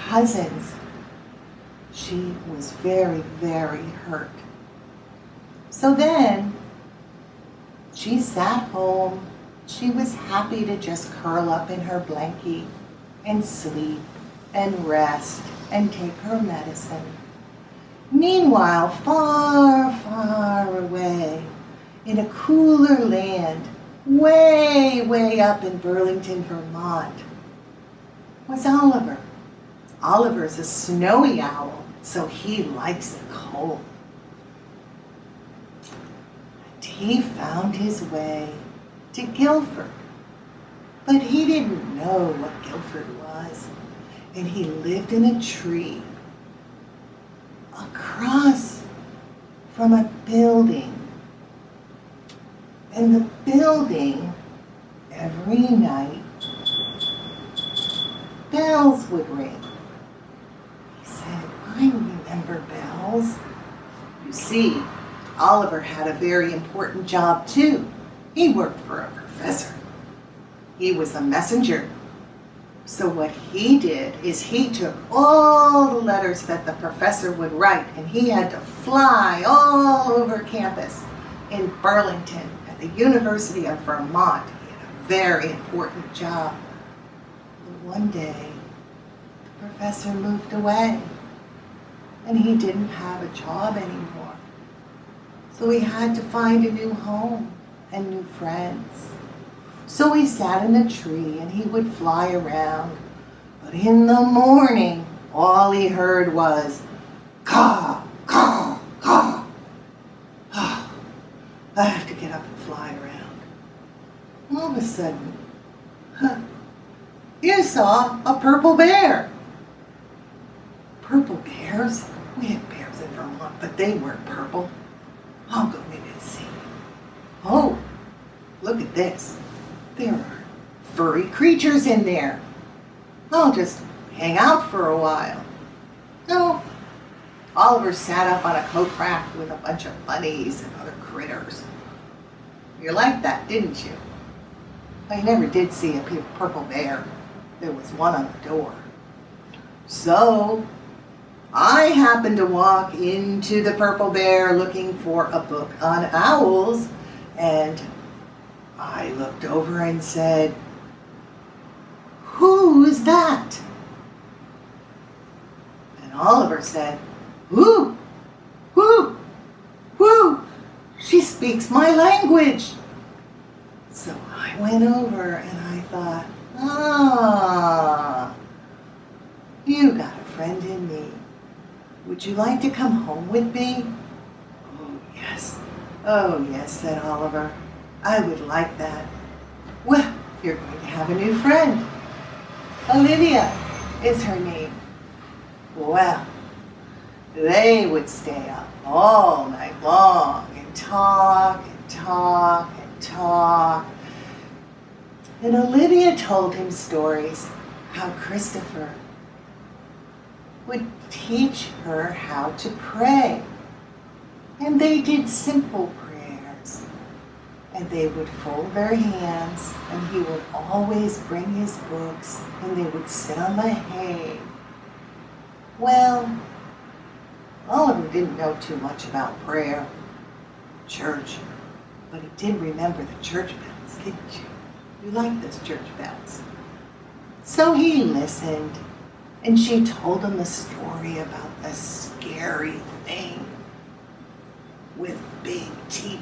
cousins. She was very, very hurt. So then, she sat home. She was happy to just curl up in her blankie and sleep and rest and take her medicine. Meanwhile, far, far away, in a cooler land, way, way up in Burlington, Vermont, was Oliver. Oliver's a snowy owl, so he likes the cold. And he found his way to Guilford, but he didn't know what Guilford was, and he lived in a tree across from a building. And the building, every night, bells would ring. He said, I remember bells. You see, Oliver had a very important job too. He worked for a professor. He was a messenger. So what he did is he took all the letters that the professor would write, and he had to fly all over campus in Burlington at the University of Vermont. He had a very important job. But one day, the professor moved away, and he didn't have a job anymore. So he had to find a new home and new friends. So he sat in a tree and he would fly around. But in the morning, all he heard was, caw, caw, caw. Oh, I have to get up and fly around. All of a sudden, you saw a purple bear. Purple bears? We had bears in Vermont, but they weren't purple. I'll go in and see. Oh, look at this. There are furry creatures in there. I'll just hang out for a while. No. Oliver sat up on a coat rack with a bunch of bunnies and other critters. You liked that, didn't you? I never did see a purple bear. There was one on the door. So, I happened to walk into the Purple Bear looking for a book on owls, and I looked over and said, who's that? And Oliver said, whoo, whoo, whoo, she speaks my language. So I went over and I thought, you got a friend in me. Would you like to come home with me? Oh yes, said Oliver. I would like that. Well, you're going to have a new friend. Olivia is her name. Well, they would stay up all night long and talk and talk and talk. And Olivia told him stories how Christopher would teach her how to pray. And they did simple prayers. and they would fold their hands, and he would always bring his books, and they would sit on the hay. Well, Oliver didn't know too much about prayer, church, but he did remember the church bells, didn't you? You like those church bells. So he listened, and she told him the story about the scary thing with big teeth.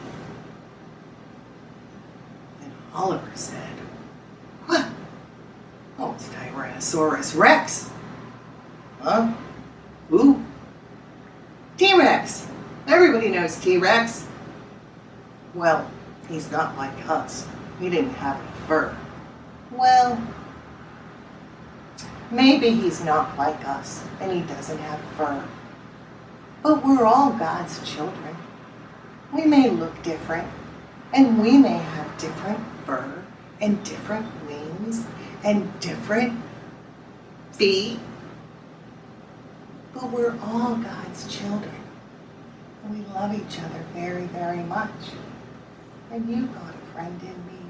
And Oliver said, "What? Oh, it's Tyrannosaurus Rex." Huh? Who? T-Rex. Everybody knows T-Rex. Well, he's not like us. He didn't have any fur. Well, maybe he's not like us and he doesn't have fur. But we're all God's children. We may look different, and we may have different fur and different wings and different feet. But we're all God's children. And we love each other very, very much. And you got a friend in me.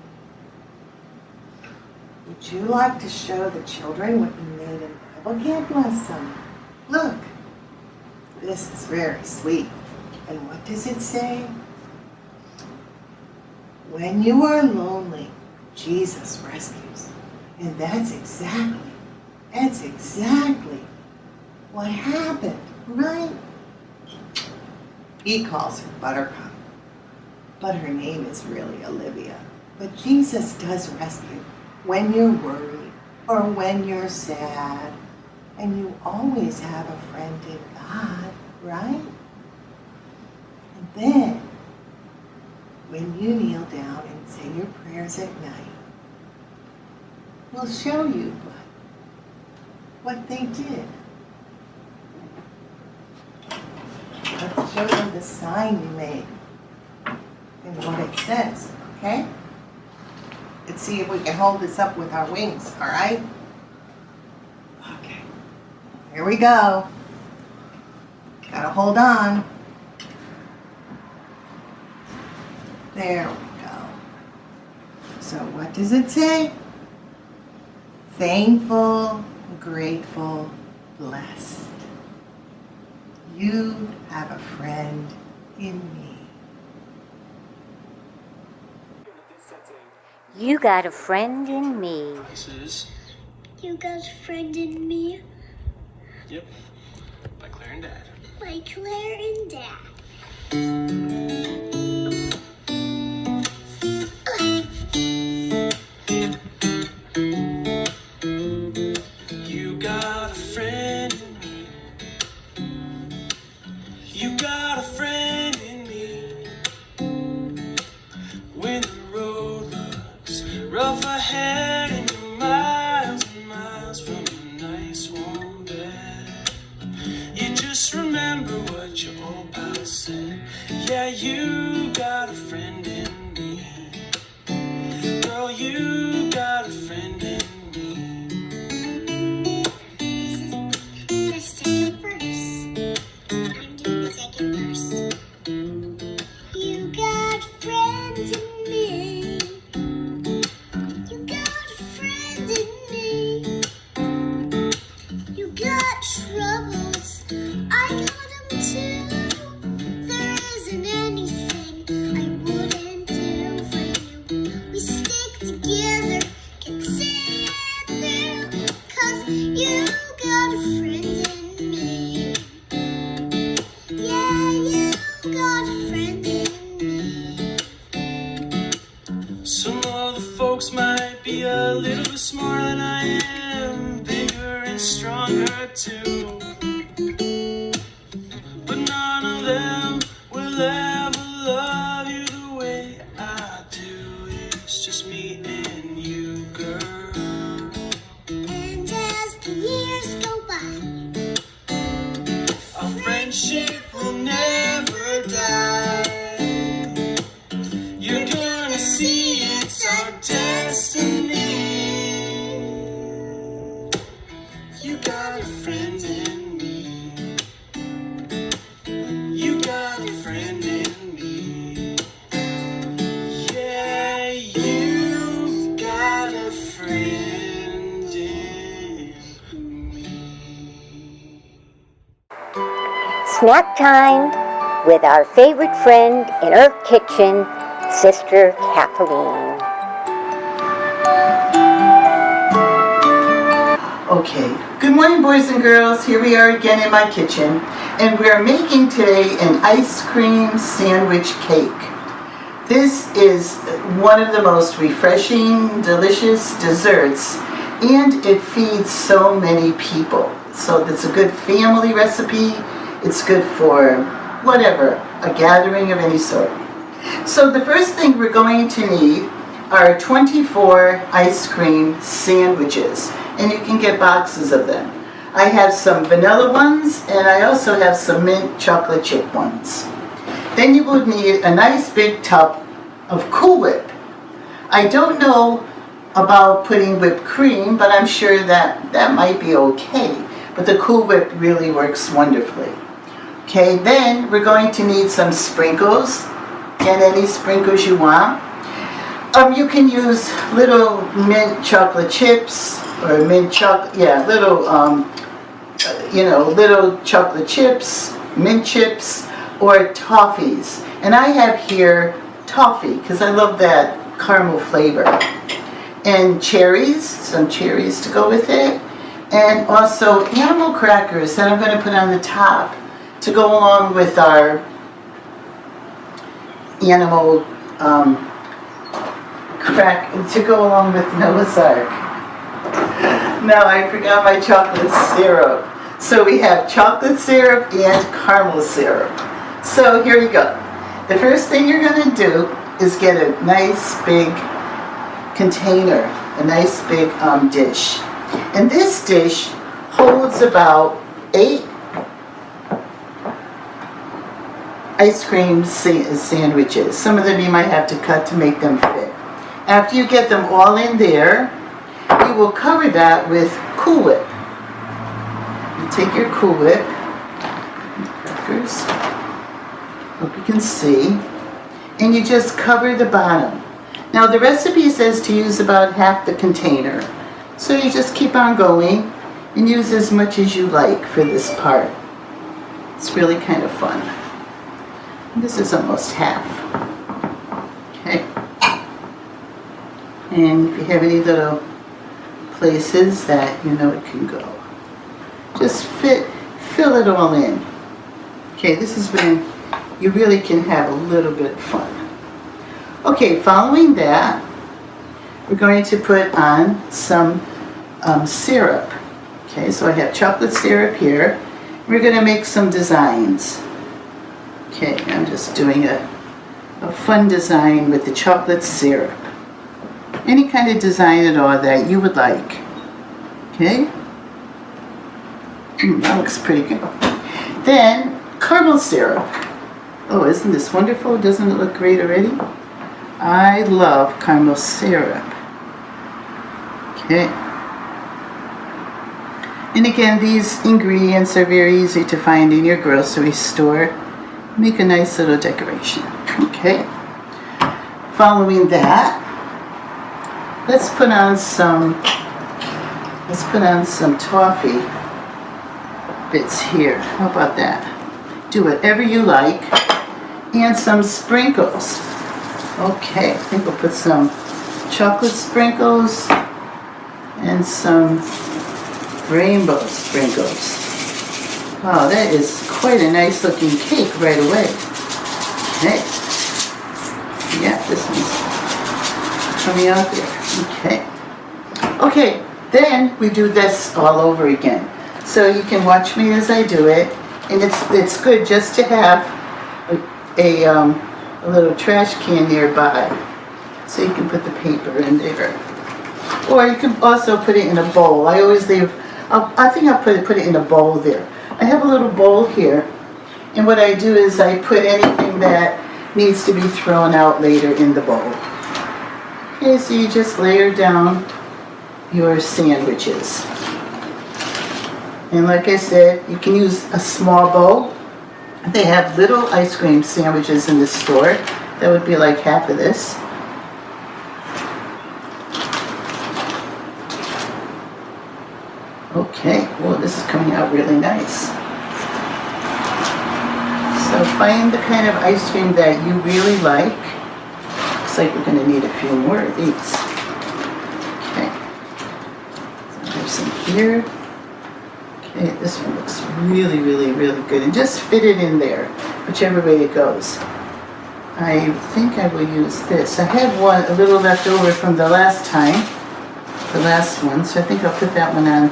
Would you like to show the children what you made in Bible Camp last summer? Look, this is very sweet. And what does it say? When you are lonely, Jesus rescues. And that's exactly what happened, right? He calls her Buttercup, but her name is really Olivia. But Jesus does rescue when you're worried or when you're sad, and you always have a friend in God, right? And then, when you kneel down and say your prayers at night, we'll show you what they did. Let's show them the sign you made and what it says, okay? Let's see if we can hold this up with our wings, all right? Okay, here we go. Gotta hold on. There we go. So what does it say? Thankful, grateful, blessed. You have a friend in me. You got a friend in me. You got a friend in me. Yep. By Claire and Dad. By Claire and Dad. You got a friend in me. You got a friend in me. When the road looks rough ahead and you're miles and miles from a nice warm bed, you just remember what your old pal said. Yeah, you got a friend in me. Girl, you got a friend in me. The second verse. I'm doing the second verse. You got friends in me. You got a friend in me. You got troubles. I got them too. There isn't anything I wouldn't do for you. We stick together, can see it through. 'Cause you got a friend in me. Yeah, you got a friend in me. Some of the folks might be a little bit smarter than I am, bigger and stronger too. But none of them will ever love you the way I do. It's just me and you, girl. And as the years go by, Our friendship will never die. You're gonna see it's our destiny. You got a friend in me. You got a friend in me. Yeah, snack time with our favorite friend in our kitchen, Sister Kathleen. Okay, good morning boys and girls. Here we are again in my kitchen, and we are making today an ice cream sandwich cake. This is one of the most refreshing, delicious desserts, and it feeds so many people. So it's a good family recipe. It's good for whatever, a gathering of any sort. So the first thing we're going to need are 24 ice cream sandwiches, and you can get boxes of them. I have some vanilla ones, and I also have some mint chocolate chip ones. Then you will need a nice big tub of Cool Whip. I don't know about putting whipped cream, but I'm sure that might be okay. But the Cool Whip really works wonderfully. Okay, then we're going to need some sprinkles. Get any sprinkles you want. You can use little mint chocolate chips or little chocolate chips, mint chips, or toffees. And I have here toffee because I love that caramel flavor. And cherries, some cherries to go with it. And also animal crackers that I'm going to put on the top to go along with our animal to go along with Noah's Ark. Now I forgot my chocolate syrup. So we have chocolate syrup and caramel syrup. So here you go. The first thing you're going to do is get a nice big container, a nice big dish. And this dish holds about 8 ice cream sandwiches. Some of them you might have to cut to make them fit. After you get them all in there, you will cover that with Cool Whip. You take your Cool Whip, crackers, hope you can see, and you just cover the bottom. Now the recipe says to use about half the container, so you just keep on going and use as much as you like for this part. It's really kind of fun. This is almost half. Okay. And if you have any little places that you know it can go, just fill it all in. Okay, this is when you really can have a little bit of fun. Okay, following that, we're going to put on some syrup. Okay, so I have chocolate syrup here. We're going to make some designs. Okay, I'm just doing a fun design with the chocolate syrup. Any kind of design at all that you would like. Okay? That looks pretty good. Then, caramel syrup. Oh, isn't this wonderful? Doesn't it look great already? I love caramel syrup. Okay. And again, these ingredients are very easy to find in your grocery store. Make a nice little decoration. Okay. Following that, let's put on some toffee bits here. How about that? Do whatever you like. And some sprinkles. Okay, I think we'll put some chocolate sprinkles and some rainbow sprinkles. Wow, that is quite a nice looking cake right away. Okay. Yeah, this one's coming out there. Okay. Okay, then we do this all over again. So you can watch me as I do it, and it's good just to have a little trash can nearby, so you can put the paper in there. Or you can also put it in a bowl. I always leave. I think I'll put it in a bowl there. I have a little bowl here, and what I do is I put anything that needs to be thrown out later in the bowl. Okay, so you just layer down your sandwiches. And like I said, you can use a small bowl. They have little ice cream sandwiches in the store. That would be like half of this. Okay, well, this is coming out really nice. So find the kind of ice cream that you really like. Looks like we're going to need a few more of these. Okay. So there's some here. Okay, this one looks really, really, really good. And just fit it in there, whichever way it goes. I think I will use this. I had a little left over from the last time, the last one, so I think I'll put that one on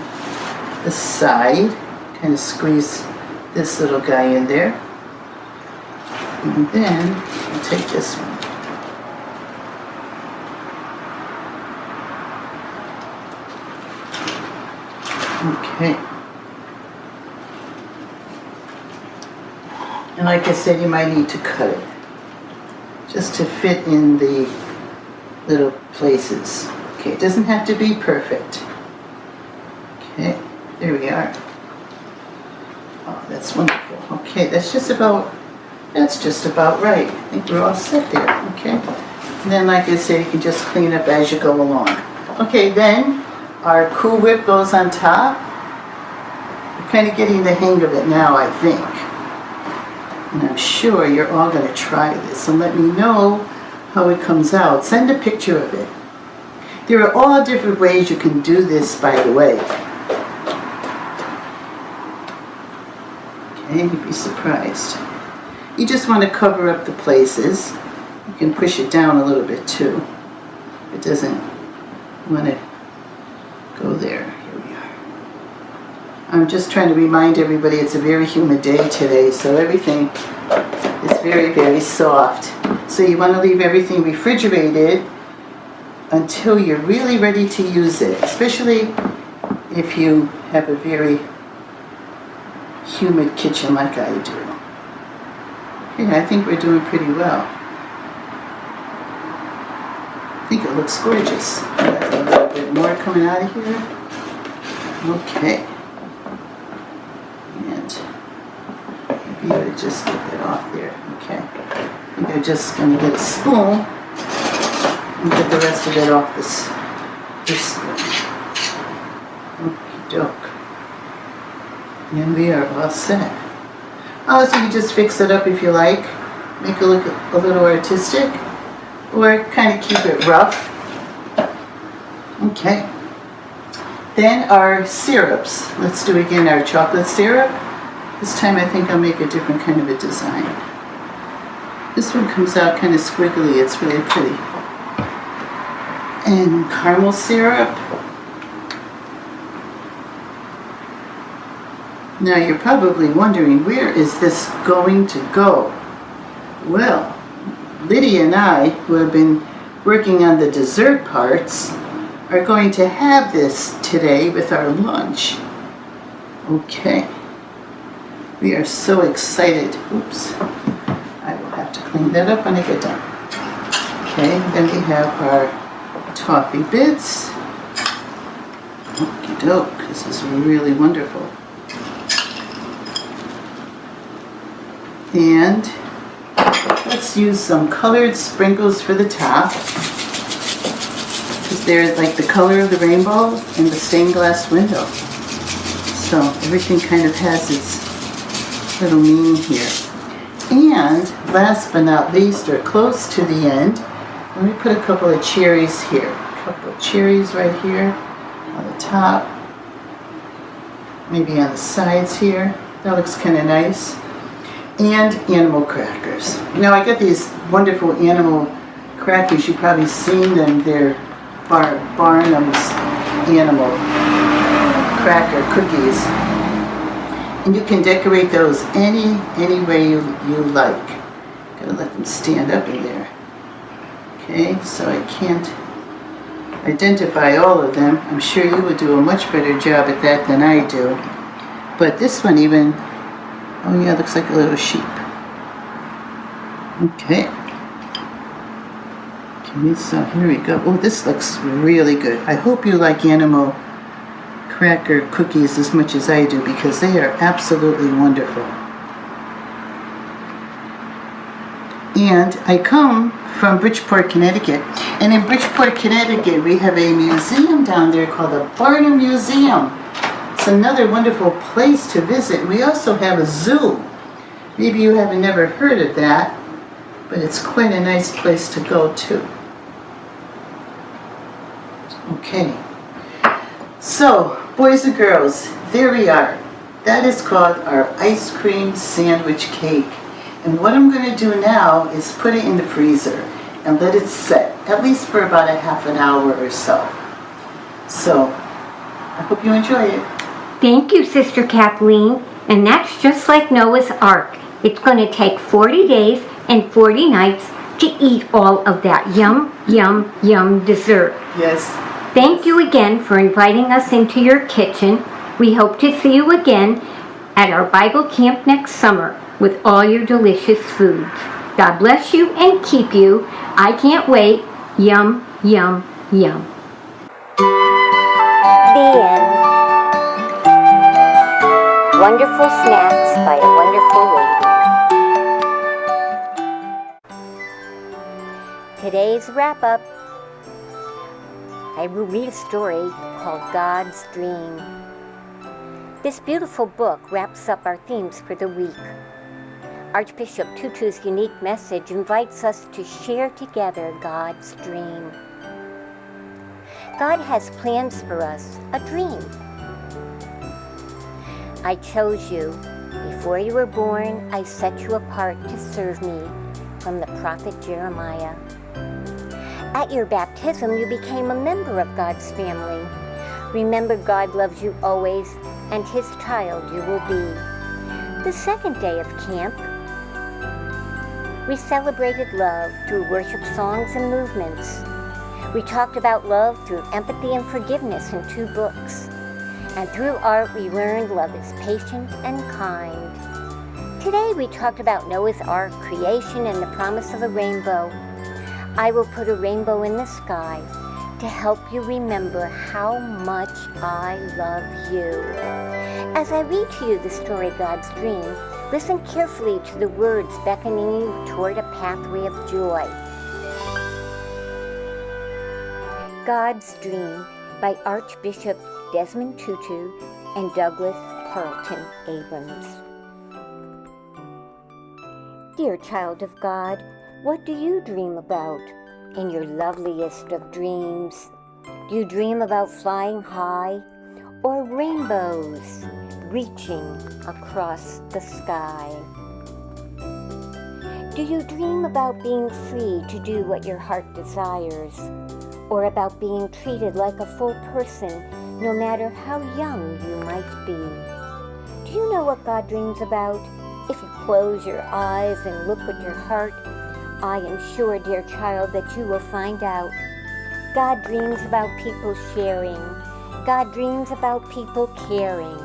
the side. Kind of squeeze this little guy in there. And then I'll take this one. Okay. And like I said, you might need to cut it just to fit in the little places. Okay, it doesn't have to be perfect. Okay, there we are. Oh, that's wonderful. Okay, that's just about right. I think we're all set there. Okay. And then, like I said, you can just clean up as you go along. Okay, then our Cool Whip goes on top. We're kind of getting the hang of it now, I think. And I'm sure you're all going to try this and let me know how it comes out. Send a picture of it. There are all different ways you can do this, by the way. Okay, you'd be surprised. You just want to cover up the places. You can push it down a little bit too. It doesn't want to go there. Here we are. I'm just trying to remind everybody it's a very humid day today, so everything is very, very soft. So you want to leave everything refrigerated until you're really ready to use it, especially if you have a very humid kitchen like I do. Yeah, I think we're doing pretty well. I think it looks gorgeous. Got a little bit more coming out of here. Okay. And maybe I would just get that off there. Okay. I think I'm just going to get a spoon and get the rest of it off this spoon. Okie doke. And we are all set. Oh, so you just fix it up if you like. Make it look a little artistic. Or kind of keep it rough. Okay. Then our syrups. Let's do again our chocolate syrup. This time I think I'll make a different kind of a design. This one comes out kind of squiggly. It's really pretty. And caramel syrup. Now you're probably wondering, where is this going to go? Well, Lydia and I, who have been working on the dessert parts, are going to have this today with our lunch. Okay. We are so excited. Oops. I will have to clean that up when I get done. Okay, then we have our toffee bits. Okie doke, this is really wonderful. And let's use some colored sprinkles for the top, because they're like the color of the rainbow in the stained glass window. So everything kind of has its little meaning here. And last but not least, or close to the end, let me put a couple of cherries here. A couple of cherries right here on the top, maybe on the sides here. That looks kind of nice. And animal crackers. Now I got these wonderful animal crackers. You've probably seen them. They're Barnum's animal cracker cookies. And you can decorate those any way you like. Gotta let them stand up in there. Okay, so I can't identify all of them. I'm sure you would do a much better job at that than I do. But this one even, oh yeah, looks like a little sheep. Okay. Okay, so here we go. Oh, this looks really good. I hope you like animal cracker cookies as much as I do, because they are absolutely wonderful. And I come from Bridgeport, Connecticut. And in Bridgeport, Connecticut, we have a museum down there called the Barnum Museum. It's another wonderful place to visit. We also have a zoo. Maybe you haven't never heard of that, but it's quite a nice place to go to. Okay. So, boys and girls, there we are. That is called our ice cream sandwich cake. And what I'm going to do now is put it in the freezer and let it set, at least for about a half an hour or so. So, I hope you enjoy it. Thank you, Sister Kathleen. And that's just like Noah's Ark. It's going to take 40 days and 40 nights to eat all of that yum, yum, yum dessert. Yes. Thank you again for inviting us into your kitchen. We hope to see you again at our Bible camp next summer with all your delicious foods. God bless you and keep you. I can't wait. Yum, yum, yum. The end. Wonderful snacks by a wonderful lady. Today's wrap-up. I will read a story called God's Dream. This beautiful book wraps up our themes for the week. Archbishop Tutu's unique message invites us to share together God's dream. God has plans for us, a dream. I chose you. Before you were born, I set you apart to serve me, from the prophet Jeremiah. At your baptism, you became a member of God's family. Remember, God loves you always, and His child you will be. The second day of camp, we celebrated love through worship songs and movements. We talked about love through empathy and forgiveness in 2 books. And through art, we learned love is patient and kind. Today, we talked about Noah's Ark, creation, and the promise of a rainbow. I will put a rainbow in the sky to help you remember how much I love you. As I read to you the story God's Dream, listen carefully to the words beckoning you toward a pathway of joy. God's Dream by Archbishop Desmond Tutu and Douglas Carlton Abrams. Dear child of God, what do you dream about in your loveliest of dreams? Do you dream about flying high or rainbows reaching across the sky? Do you dream about being free to do what your heart desires, or about being treated like a full person no matter how young you might be? Do you know what God dreams about? If you close your eyes and look with your heart, I am sure, dear child, that you will find out. God dreams about people sharing. God dreams about people caring.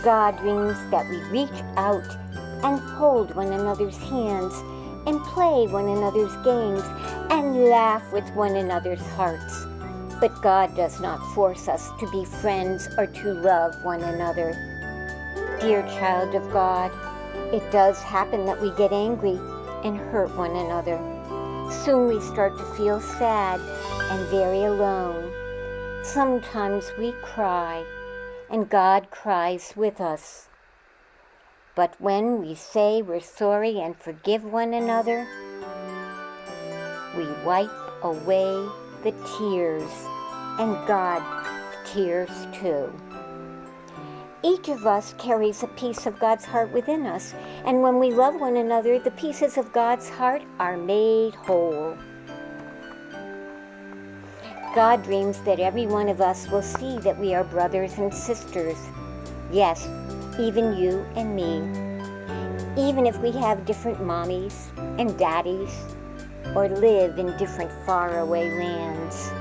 God dreams that we reach out and hold one another's hands and play one another's games and laugh with one another's hearts. But God does not force us to be friends or to love one another. Dear child of God, it does happen that we get angry and hurt one another. Soon we start to feel sad and very alone. Sometimes we cry, and God cries with us. But when we say we're sorry and forgive one another, we wipe away the tears, and God's tears too. Each of us carries a piece of God's heart within us, and when we love one another, the pieces of God's heart are made whole. God dreams that every one of us will see that we are brothers and sisters. Yes, even you and me. Even if we have different mommies and daddies, or live in different faraway lands.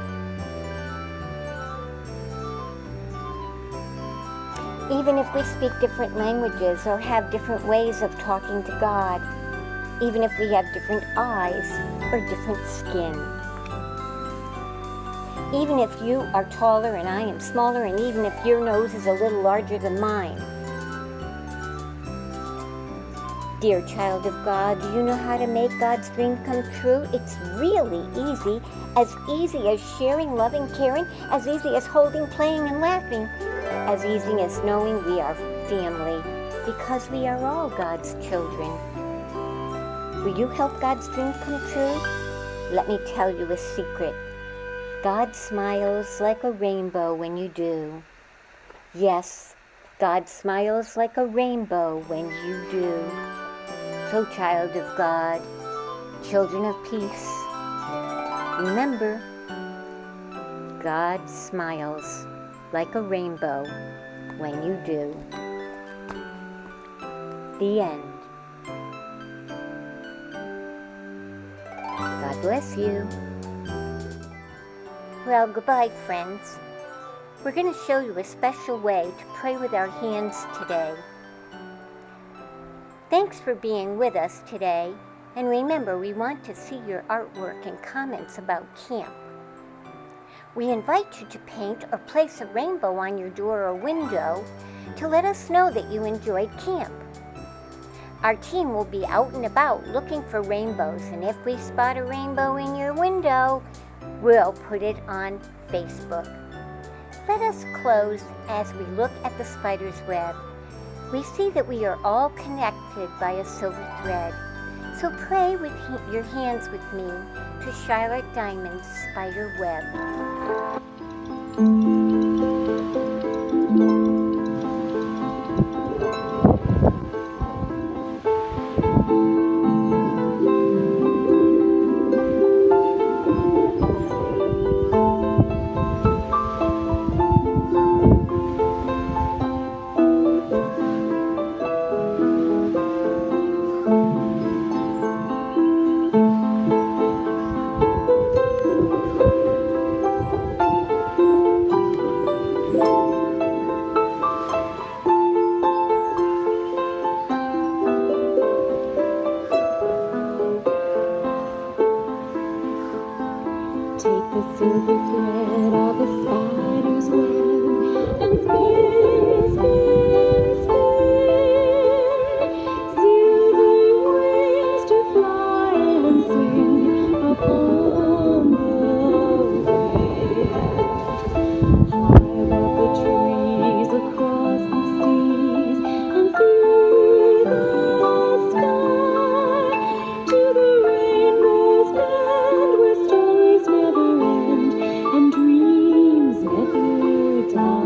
Even if we speak different languages or have different ways of talking to God, even if we have different eyes or different skin. Even if you are taller and I am smaller, and even if your nose is a little larger than mine. Dear child of God, do you know how to make God's dream come true? It's really easy as sharing, loving, caring, as easy as holding, playing, and laughing. As easy as knowing we are family, because we are all God's children. Will you help God's dream come true? Let me tell you a secret. God smiles like a rainbow when you do. Yes, God smiles like a rainbow when you do. So, child of God, children of peace, remember, God smiles like a rainbow when you do. The end. God bless you. Well, goodbye, friends. We're going to show you a special way to pray with our hands today. Thanks for being with us today. And remember, we want to see your artwork and comments about camp. We invite you to paint or place a rainbow on your door or window to let us know that you enjoyed camp. Our team will be out and about looking for rainbows, and if we spot a rainbow in your window, we'll put it on Facebook. Let us close as we look at the spider's web. We see that we are all connected by a silver thread. So pray with your hands with me to Charlotte Diamond's spider web. Take the silver thread of a spider's web and spin, spin, spin. Silver wings to fly and sing upon the wind. High above the trees, across the seas, and through the sky, to the rainbow's bend where stories never end and dreams never die.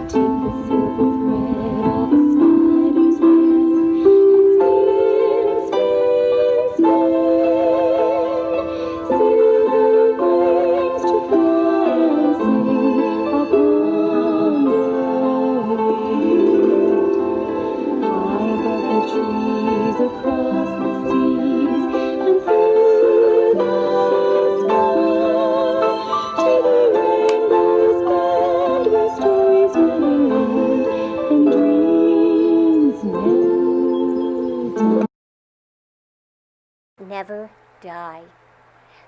Take the silver thread of a spider's web and spin, spin, spin. Silver wings to fly and sing upon the wind. High above the trees, across the seas, and through the sky, to the rainbow's bend where stories never end and dreams never die. Never die.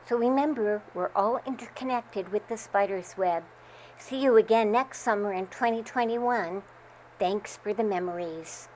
So remember, we're all interconnected with the spider's web. See you again next summer in 2021. Thanks for the memories.